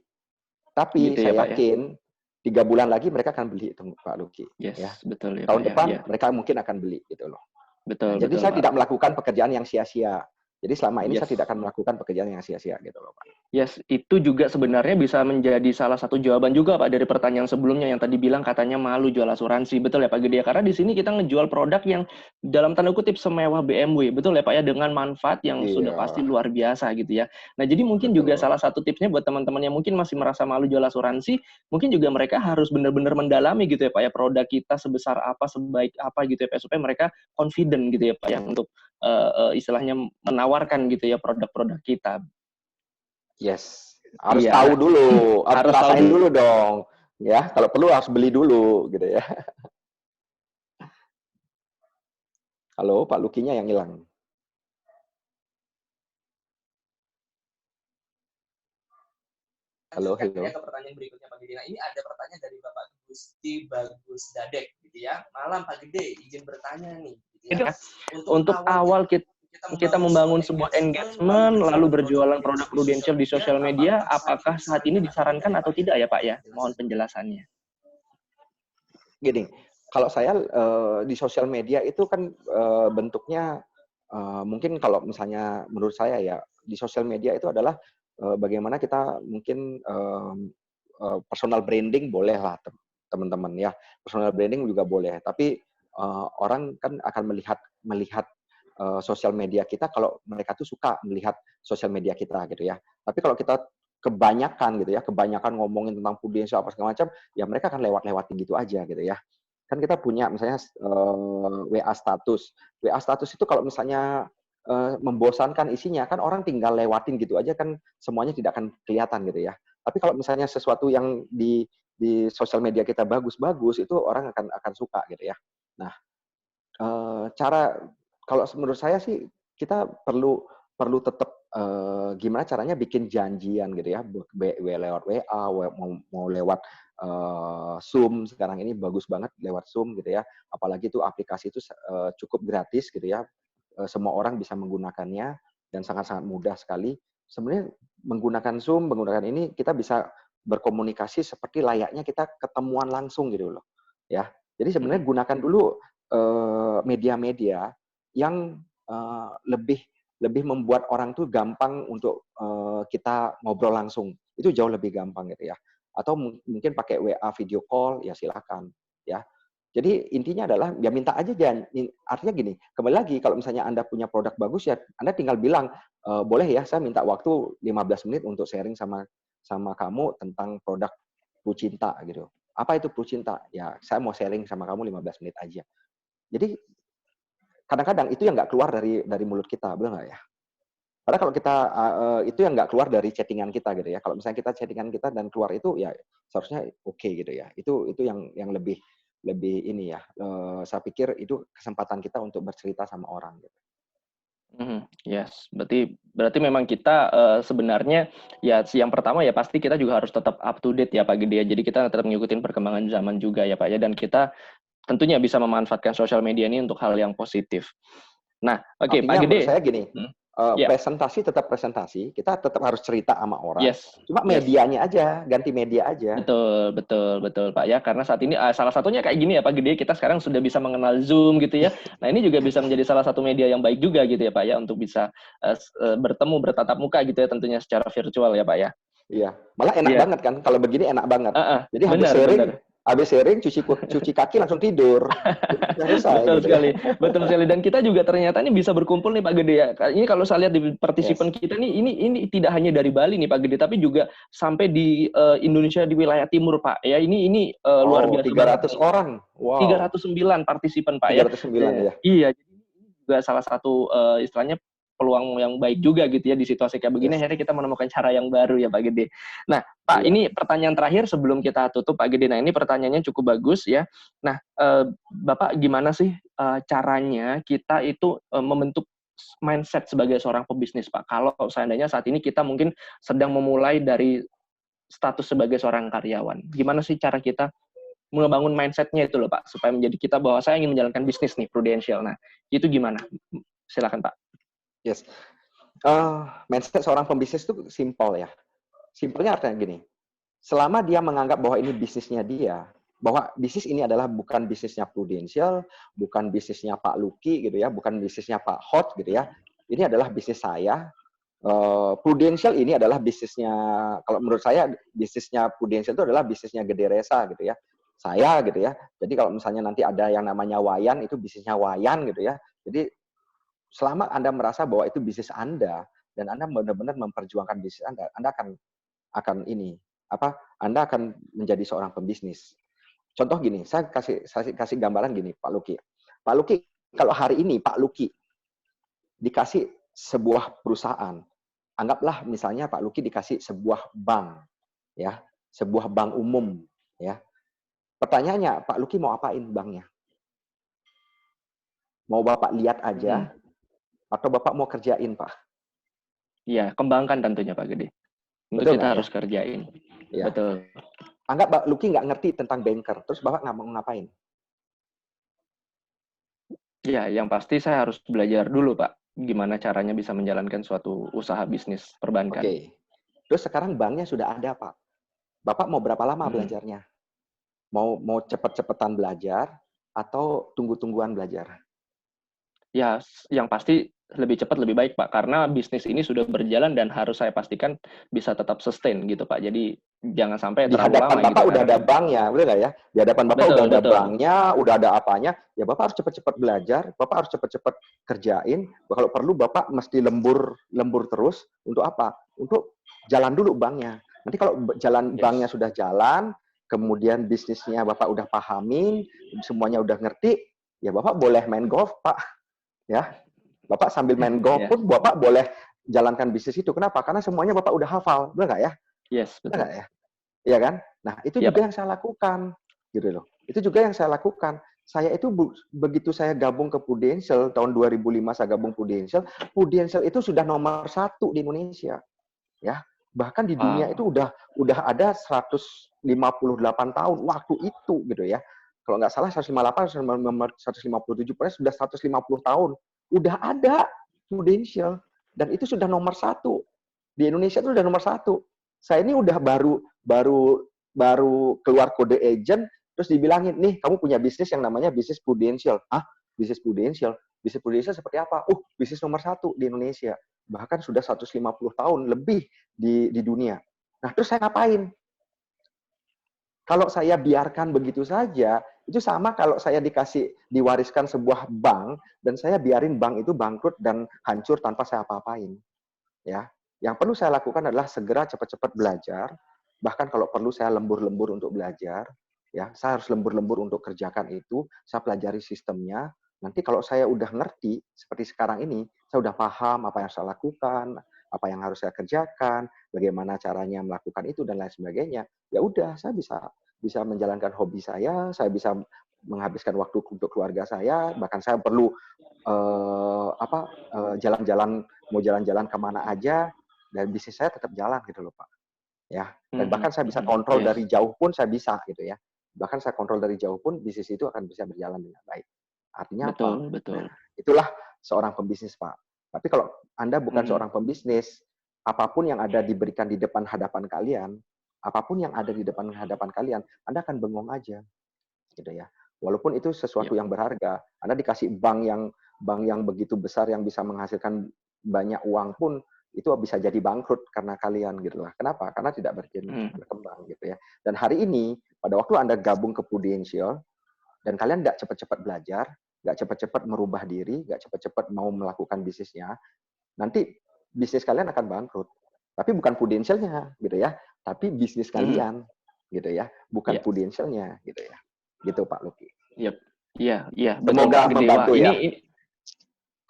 Tapi gitu saya ya, yakin 3 bulan lagi mereka akan beli itu Pak Luki. Yes, ya. Betul ya, Tahun Pak, depan ya. mereka mungkin akan beli gitu loh. Betul, jadi saya tidak melakukan pekerjaan yang sia-sia. Jadi selama ini saya tidak akan melakukan pekerjaan yang sia-sia gitu loh Pak. Yes, itu juga sebenarnya bisa menjadi salah satu jawaban juga Pak dari pertanyaan sebelumnya yang tadi bilang katanya malu jual asuransi. Betul ya Pak Gede? Karena di sini kita ngejual produk yang dalam tanda kutip semewah BMW. Betul ya Pak ya? Dengan manfaat yang sudah pasti luar biasa gitu ya. Nah jadi mungkin juga salah satu tipsnya buat teman-teman yang mungkin masih merasa malu jual asuransi, mungkin juga mereka harus benar-benar mendalami gitu ya Pak ya, produk kita sebesar apa, sebaik apa gitu ya Pak, supaya mereka confident gitu ya Pak ya untuk istilahnya menawarkan gitu ya produk-produk kita. Yes, harus tahu dulu, harus rasain dulu dong. Ya, kalau perlu harus beli dulu gitu ya. Halo, Pak Lukinya yang hilang. Halo, Lanjutkan ya halo. ke pertanyaan berikutnya Pak Gede. Nah, ini ada pertanyaan dari Bapak Gusti Bagus Dadek gitu ya. Malam Pak Gede, izin bertanya nih gitu ya. Untuk awal kita membangun sebuah lalu engagement, lalu berjualan produk Prudential di sosial media, apakah saat ini disarankan atau tidak ya Pak ya? Mohon penjelasannya. Gini, kalau saya di sosial media itu kan bentuknya mungkin kalau misalnya menurut saya ya di sosial media itu adalah bagaimana kita mungkin personal branding boleh lah teman-teman ya, personal branding juga boleh. Tapi orang kan akan melihat sosial media kita kalau mereka tuh suka melihat sosial media kita gitu ya. Tapi kalau kita kebanyakan gitu ya, kebanyakan ngomongin tentang prudensial apa segala macam, ya mereka akan lewat-lewatin gitu aja gitu ya. Kan kita punya misalnya WA status. WA status itu kalau misalnya membosankan isinya, kan orang tinggal lewatin gitu aja kan semuanya tidak akan kelihatan gitu ya. Tapi kalau misalnya sesuatu yang di sosial media kita bagus-bagus, itu orang akan suka gitu ya. Nah, cara kalau menurut saya sih kita perlu tetap gimana caranya bikin janjian gitu ya, lewat WA, mau lewat Zoom, sekarang ini bagus banget lewat Zoom gitu ya. Apalagi itu aplikasi itu cukup gratis gitu ya. Semua orang bisa menggunakannya dan sangat-sangat mudah sekali. Sebenarnya menggunakan Zoom, menggunakan ini kita bisa berkomunikasi seperti layaknya kita ketemuan langsung gitu loh. Ya. Jadi sebenarnya gunakan dulu media-media yang lebih lebih membuat orang tuh gampang untuk kita ngobrol langsung. Itu jauh lebih gampang gitu ya. Atau mungkin pakai WA video call, ya silakan ya. Jadi intinya adalah ya minta aja artinya gini, kembali lagi kalau misalnya Anda punya produk bagus ya Anda tinggal bilang, boleh ya saya minta waktu 15 menit untuk sharing sama kamu tentang produk Cinta gitu. Apa itu Cinta? Ya saya mau sharing sama kamu 15 menit aja. Jadi kadang-kadang itu yang nggak keluar dari mulut kita, benar nggak ya? Karena kalau kita itu yang nggak keluar dari chattingan kita gitu ya. Kalau misalnya kita chattingan kita dan keluar itu ya seharusnya oke gitu ya. Itu yang lebih lebih ini ya. Saya pikir itu kesempatan kita untuk bercerita sama orang gitu. Yes, berarti memang kita sebenarnya ya yang pertama ya pasti kita juga harus tetap up to date ya Pak Gede ya. Jadi kita tetap mengikuti perkembangan zaman juga ya Pak ya, dan kita tentunya bisa memanfaatkan sosial media ini untuk hal yang positif. Nah, oke Pak Artinya menurut Gede. saya gini, Ya, presentasi tetap presentasi, kita tetap harus cerita sama orang, yes, cuma yes. medianya aja, ganti media aja. Betul, betul, betul Pak ya. Karena saat ini salah satunya kayak gini ya Pak Gede, kita sekarang sudah bisa mengenal Zoom gitu ya. Nah ini juga bisa menjadi salah satu media yang baik juga gitu ya Pak ya, untuk bisa bertemu, bertatap muka gitu ya, tentunya secara virtual ya Pak ya. Iya, malah enak Iya, banget kan, kalau begini enak banget. Jadi benar, benar. habis sharing cuci kaki langsung tidur. Selesai Betul gitu ya. sekali, betul sekali. Dan kita juga ternyata ini bisa berkumpul nih Pak Gede ya. Ini kalau saya lihat di partisipan Yes. kita nih, ini tidak hanya dari Bali nih Pak Gede, tapi juga sampai di Indonesia di wilayah timur Pak. Ya ini luar Oh, biasa banget 300 nih. orang. Wow. 309 partisipan Pak ya. 309 ya. Iya, jadi ini juga salah satu istilahnya peluang yang baik juga gitu ya di situasi kayak begini. Yes. Akhirnya kita menemukan cara yang baru ya Pak Gede. Nah Pak, Iya. ini pertanyaan terakhir sebelum kita tutup Pak Gede. Nah ini pertanyaannya cukup bagus ya. Nah Bapak gimana sih caranya kita itu membentuk mindset sebagai seorang pebisnis Pak? Kalau seandainya saat ini kita mungkin sedang memulai dari status sebagai seorang karyawan. Gimana sih cara kita membangun mindset-nya itu loh Pak, supaya menjadi kita bahwa saya ingin menjalankan bisnis nih, Prudential. Nah, itu gimana? Silakan Pak. Yes. Mindset seorang pembisnis itu simpel ya. Simpelnya artinya gini, selama dia menganggap bahwa ini bisnisnya dia, bahwa bisnis ini adalah bukan bisnisnya Prudential, bukan bisnisnya Pak Luki gitu ya, bukan bisnisnya Pak Hot gitu ya. Ini adalah bisnis saya. Prudential ini adalah bisnisnya, kalau menurut saya bisnisnya Prudential itu adalah bisnisnya Gede Resa gitu ya. Saya gitu ya. Jadi kalau misalnya nanti ada yang namanya Wayan, itu bisnisnya Wayan gitu ya. Jadi selama Anda merasa bahwa itu bisnis Anda dan Anda benar-benar memperjuangkan bisnis Anda akan ini Anda akan menjadi seorang pembisnis. Contoh gini, saya kasih gambaran gini, Pak Luki. Pak Luki, kalau hari ini Pak Luki dikasih sebuah perusahaan, anggaplah misalnya Pak Luki dikasih sebuah bank, ya, sebuah bank umum, ya. Pertanyaannya, Pak Luki mau apain banknya? Mau Bapak lihat aja, atau Bapak mau kerjain, Pak? Iya, kembangkan tentunya Pak Gede. Untuk Betul kita nggak ya? harus kerjain. Ya. Betul. Anggap Pak Lucky nggak ngerti tentang banker, terus Bapak nggak mau ngapain? Ya, yang pasti saya harus belajar dulu, Pak. Gimana caranya bisa menjalankan suatu usaha bisnis perbankan. Oke. Terus sekarang banknya sudah ada, Pak. Bapak mau berapa lama belajarnya? Mau cepet-cepetan belajar atau tunggu-tungguan belajar? Ya, yang pasti lebih cepat lebih baik, Pak. Karena bisnis ini sudah berjalan dan harus saya pastikan bisa tetap sustain gitu, Pak. Jadi jangan sampai Di terlalu hadapan lama Bapak gitu udah kan. ada banknya, betul nggak ya? Di hadapan Bapak udah Betul, ada betul. banknya, udah ada apanya. Ya Bapak harus cepat-cepat belajar, Bapak harus cepat-cepat kerjain. Kalau perlu Bapak mesti lembur terus. Untuk apa? Untuk jalan dulu banknya. Nanti kalau jalan banknya Yes. sudah jalan, kemudian bisnisnya Bapak udah pahamin, semuanya udah ngerti, ya Bapak boleh main golf, Pak. Ya, Bapak sambil main golf Ya. pun Bapak boleh jalankan bisnis itu. Kenapa? Karena semuanya Bapak udah hafal, benar nggak ya? Yes, Benar nggak betul. ya? Iya kan? Nah, itu Iya, juga Pak. yang saya lakukan, gitu loh. Itu juga yang saya lakukan. Saya itu begitu saya gabung ke Prudential tahun 2005 saya gabung Prudential, Prudential itu sudah nomor 1 di Indonesia, ya. Bahkan di dunia Wow. itu udah ada 158 tahun waktu itu gitu ya. Kalau nggak salah 158, 157, pokoknya sudah 150 tahun. Udah ada Prudential dan itu sudah nomor 1 di Indonesia itu udah nomor 1. Saya ini udah baru keluar kode agent, terus dibilangin, nih kamu punya bisnis yang namanya bisnis Prudential. Hah? Bisnis Prudential? Bisnis Prudential seperti apa? Bisnis nomor 1 di Indonesia. Bahkan sudah 150 tahun lebih di dunia. Nah, terus saya ngapain? Kalau saya biarkan begitu saja, itu sama kalau saya diwariskan sebuah bank, dan saya biarin bank itu bangkrut dan hancur tanpa saya apa-apain. Ya, yang perlu saya lakukan adalah segera cepat-cepat belajar. Bahkan kalau perlu saya lembur-lembur untuk belajar. Ya, saya harus lembur-lembur untuk kerjakan itu. Saya pelajari sistemnya. Nanti kalau saya udah ngerti seperti sekarang ini, saya udah paham apa yang saya lakukan, apa yang harus saya kerjakan, bagaimana caranya melakukan itu dan lain sebagainya. Ya udah, saya bisa menjalankan hobi saya bisa menghabiskan waktu untuk keluarga saya, bahkan saya perlu jalan-jalan, mau jalan-jalan kemana aja, dan bisnis saya tetap jalan gitu loh Pak. Ya, dan bahkan saya bisa kontrol Yes. dari jauh pun saya bisa gitu ya. Bahkan saya kontrol dari jauh pun bisnis itu akan bisa berjalan dengan baik. Artinya apa? Betul. Nah, itulah seorang pembisnis Pak. Tapi kalau Anda bukan seorang pembisnis, apapun yang ada diberikan di depan hadapan kalian, apapun yang ada di depan hadapan kalian, Anda akan bengong aja gitu ya. Walaupun itu sesuatu yang berharga, Anda dikasih bank yang begitu besar yang bisa menghasilkan banyak uang pun itu bisa jadi bangkrut karena kalian gitu lah. Kenapa? Karena tidak berkembang gitu ya. Dan hari ini pada waktu Anda gabung ke Prudential dan kalian nggak cepat-cepat belajar, nggak cepat-cepat merubah diri, nggak cepat-cepat mau melakukan bisnisnya, nanti bisnis kalian akan bangkrut. Tapi bukan Prudentialnya gitu ya, tapi bisnis kalian gitu ya, bukan Prudentialnya gitu ya. Gitu Pak Lucky. Iya, betul Semoga Pak Gede. membantu Wah, ya. ini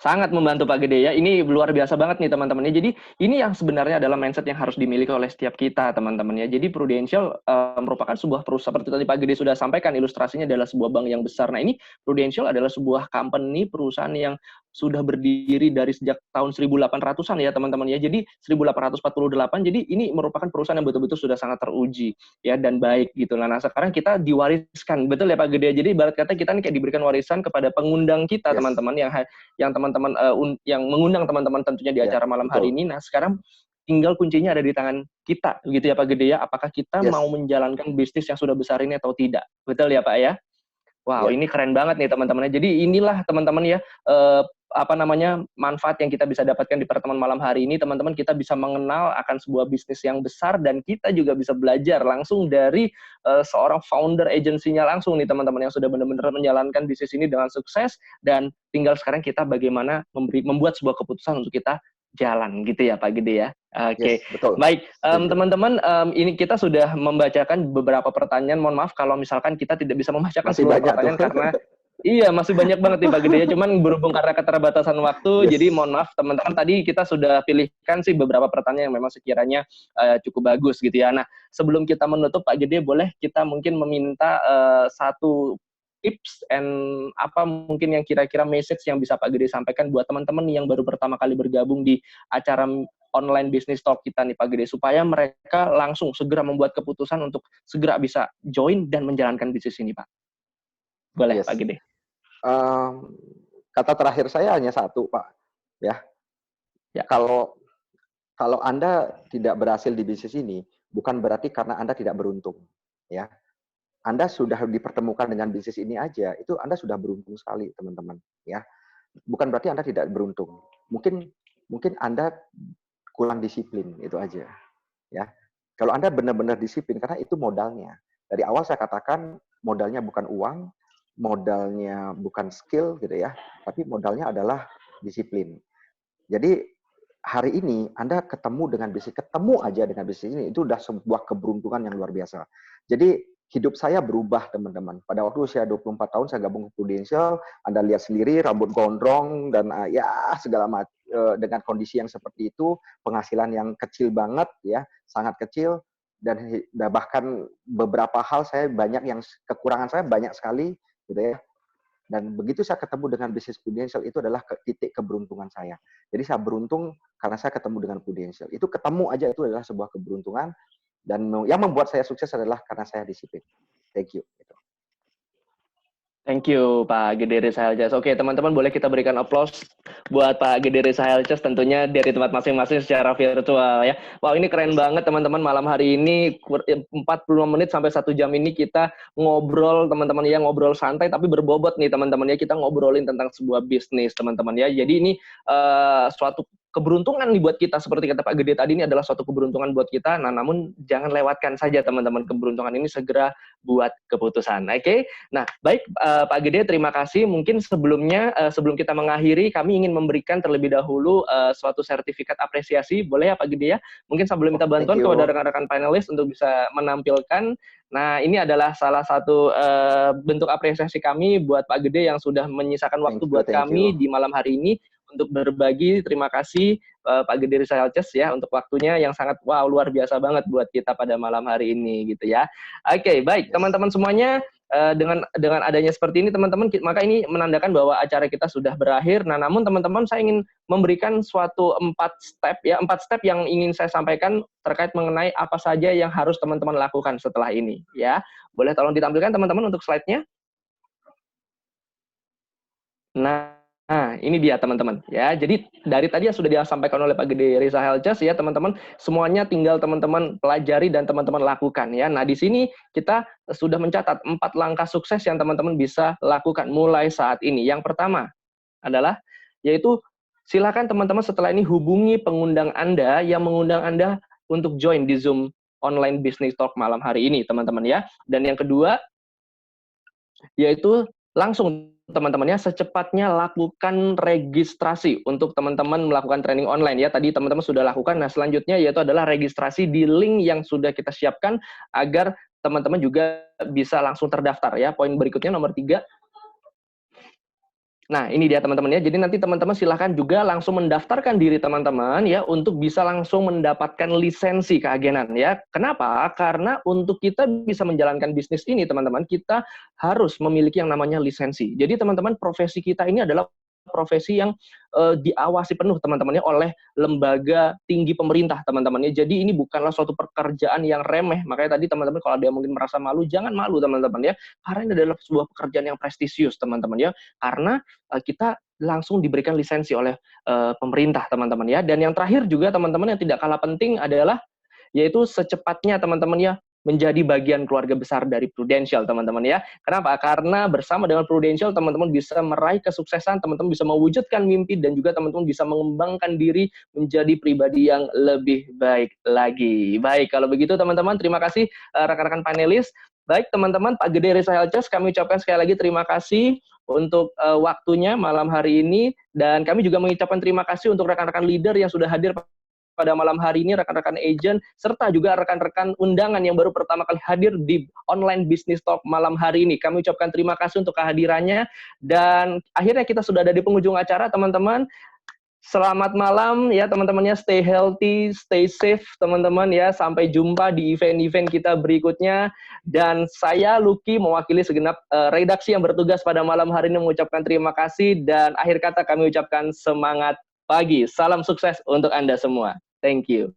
sangat membantu Pak Gede ya. Ini luar biasa banget nih teman-teman. Jadi ini yang sebenarnya adalah mindset yang harus dimiliki oleh setiap kita teman-teman ya. Jadi Prudential merupakan sebuah perusahaan seperti tadi Pak Gede sudah sampaikan, ilustrasinya adalah sebuah bank yang besar. Nah ini Prudential adalah sebuah company, perusahaan yang sudah berdiri dari sejak tahun 1800-an ya teman-teman ya. Jadi 1848. Jadi ini merupakan perusahaan yang betul-betul sudah sangat teruji ya dan baik gitu. Nah sekarang kita diwariskan, betul ya Pak Gede. Jadi ibarat kata kita nih kayak diberikan warisan kepada pengundang kita teman-teman yang teman-teman yang mengundang teman-teman tentunya di acara malam hari ini. Nah, sekarang tinggal kuncinya ada di tangan kita, gitu ya Pak Gede ya. Apakah kita mau menjalankan bisnis yang sudah besar ini atau tidak? Betul ya Pak ya? Wow, ini keren banget nih teman-teman. Jadi inilah teman-teman ya manfaat yang kita bisa dapatkan di pertemuan malam hari ini. Teman-teman, kita bisa mengenal akan sebuah bisnis yang besar dan kita juga bisa belajar langsung dari seorang founder agensinya langsung nih teman-teman yang sudah benar-benar menjalankan bisnis ini dengan sukses, dan tinggal sekarang kita bagaimana membuat sebuah keputusan untuk kita jalan gitu ya Pak Gede ya. Oke. Baik, teman-teman, ini kita sudah membacakan beberapa pertanyaan. Mohon maaf kalau misalkan kita tidak bisa membacakan semua pertanyaan karena iya masih banyak banget nih Pak Gede ya. Cuman berhubung karena keterbatasan waktu, jadi mohon maaf teman-teman, tadi kita sudah pilihkan sih beberapa pertanyaan yang memang sekiranya cukup bagus gitu ya. Nah, sebelum kita menutup Pak Gede, boleh kita mungkin meminta satu tips and apa mungkin yang kira-kira message yang bisa Pak Gede sampaikan buat teman-teman yang baru pertama kali bergabung di acara online business talk kita nih Pak Gede, supaya mereka langsung segera membuat keputusan untuk segera bisa join dan menjalankan bisnis ini, Pak. Boleh, Yes. Pak Gede. Kata terakhir saya hanya satu, Pak. Ya. Kalau Anda tidak berhasil di bisnis ini, bukan berarti karena Anda tidak beruntung. Ya. Anda sudah dipertemukan dengan bisnis ini aja, itu Anda sudah beruntung sekali, teman-teman. Ya. Bukan berarti Anda tidak beruntung. Mungkin Anda kurang disiplin, itu aja. Ya. Kalau Anda benar-benar disiplin, karena itu modalnya. Dari awal saya katakan modalnya bukan uang, modalnya bukan skill gitu ya, tapi modalnya adalah disiplin. Jadi hari ini Anda ketemu aja dengan bisnis ini, itu udah sebuah keberuntungan yang luar biasa. Jadi hidup saya berubah, teman-teman. Pada waktu usia 24 tahun saya gabung ke Prudential, Anda lihat sendiri rambut gondrong dan ya segala macam, dengan kondisi yang seperti itu, penghasilan yang kecil banget ya, sangat kecil, dan bahkan beberapa hal kekurangan saya banyak sekali gitu ya. Dan begitu saya ketemu dengan bisnis Prudential, itu adalah titik keberuntungan saya. Jadi saya beruntung karena saya ketemu dengan Prudential. Itu ketemu aja itu adalah sebuah keberuntungan, dan yang membuat saya sukses adalah karena saya disiplin. Thank you. Thank you, Pak Gede Reza Helces. Oke, teman-teman boleh kita berikan applause buat Pak Gede Reza Helces tentunya dari tempat masing-masing secara virtual ya. Wow, ini keren banget teman-teman. Malam hari ini 45 menit sampai 1 jam ini kita ngobrol, teman-teman ya, ngobrol santai tapi berbobot nih teman-teman ya. Kita ngobrolin tentang sebuah bisnis, teman-teman ya. Jadi ini suatu keberuntungan nih buat kita, seperti kata Pak Gede tadi, ini adalah suatu keberuntungan buat kita. Nah, namun jangan lewatkan saja teman-teman keberuntungan ini, segera buat keputusan. Oke? Nah, baik Pak Gede, terima kasih. Mungkin sebelumnya, sebelum kita mengakhiri, kami ingin memberikan terlebih dahulu suatu sertifikat apresiasi. Boleh ya Pak Gede ya? Mungkin sebelum minta bantuan kepada rekan-rekan panelis untuk bisa menampilkan. Nah, ini adalah salah satu bentuk apresiasi kami buat Pak Gede yang sudah menyisakan waktu buat kami di malam hari ini untuk berbagi. Terima kasih Pak Gede Reza Helces ya untuk waktunya yang sangat luar biasa banget buat kita pada malam hari ini gitu ya. Oke, baik teman-teman semuanya, dengan adanya seperti ini teman-teman, maka ini menandakan bahwa acara kita sudah berakhir. Nah, namun teman-teman saya ingin memberikan suatu 4 step yang ingin saya sampaikan terkait mengenai apa saja yang harus teman-teman lakukan setelah ini ya. Boleh tolong ditampilkan teman-teman untuk slide-nya. Nah, ini dia teman-teman ya. Jadi dari tadi yang sudah disampaikan oleh Pak Gede Reza Helces ya teman-teman, semuanya tinggal teman-teman pelajari dan teman-teman lakukan ya. Nah, di sini kita sudah mencatat 4 langkah sukses yang teman-teman bisa lakukan mulai saat ini. Yang pertama adalah yaitu silakan teman-teman setelah ini hubungi pengundang Anda yang mengundang Anda untuk join di Zoom online business talk malam hari ini teman-teman ya. Dan yang kedua yaitu langsung teman-temannya secepatnya lakukan registrasi untuk teman-teman melakukan training online ya. Tadi teman-teman sudah lakukan. Nah, selanjutnya yaitu adalah registrasi di link yang sudah kita siapkan agar teman-teman juga bisa langsung terdaftar ya. Poin berikutnya nomor 3. Nah, ini dia teman-teman ya. Jadi nanti teman-teman silahkan juga langsung mendaftarkan diri teman-teman ya untuk bisa langsung mendapatkan lisensi keagenan ya. Kenapa? Karena untuk kita bisa menjalankan bisnis ini teman-teman, kita harus memiliki yang namanya lisensi. Jadi teman-teman, profesi kita ini adalah profesi yang diawasi penuh teman-teman ya oleh lembaga tinggi pemerintah teman-teman ya. Jadi ini bukanlah suatu pekerjaan yang remeh. Makanya tadi teman-teman kalau ada yang mungkin merasa malu, jangan malu teman-teman ya. Karena ini adalah sebuah pekerjaan yang prestisius teman-teman ya. Karena kita langsung diberikan lisensi oleh pemerintah teman-teman ya. Dan yang terakhir juga teman-teman yang tidak kalah penting adalah yaitu secepatnya teman-teman ya menjadi bagian keluarga besar dari Prudential teman-teman ya. Kenapa? Karena bersama dengan Prudential teman-teman bisa meraih kesuksesan, teman-teman bisa mewujudkan mimpi, dan juga teman-teman bisa mengembangkan diri menjadi pribadi yang lebih baik lagi. Baik, kalau begitu teman-teman, terima kasih rekan-rekan panelis. Baik teman-teman, Pak Gede Reza Helces, kami ucapkan sekali lagi terima kasih untuk waktunya malam hari ini, dan kami juga mengucapkan terima kasih untuk rekan-rekan leader yang sudah hadir pada malam hari ini, rekan-rekan agent, serta juga rekan-rekan undangan yang baru pertama kali hadir di online business talk malam hari ini. Kami ucapkan terima kasih untuk kehadirannya, dan akhirnya kita sudah ada di penghujung acara, teman-teman. Selamat malam ya teman-temannya, stay healthy, stay safe teman-teman ya. Sampai jumpa di event-event kita berikutnya. Dan saya Lucky mewakili segenap redaksi yang bertugas pada malam hari ini mengucapkan terima kasih, dan akhir kata kami ucapkan semangat pagi. Salam sukses untuk Anda semua. Thank you.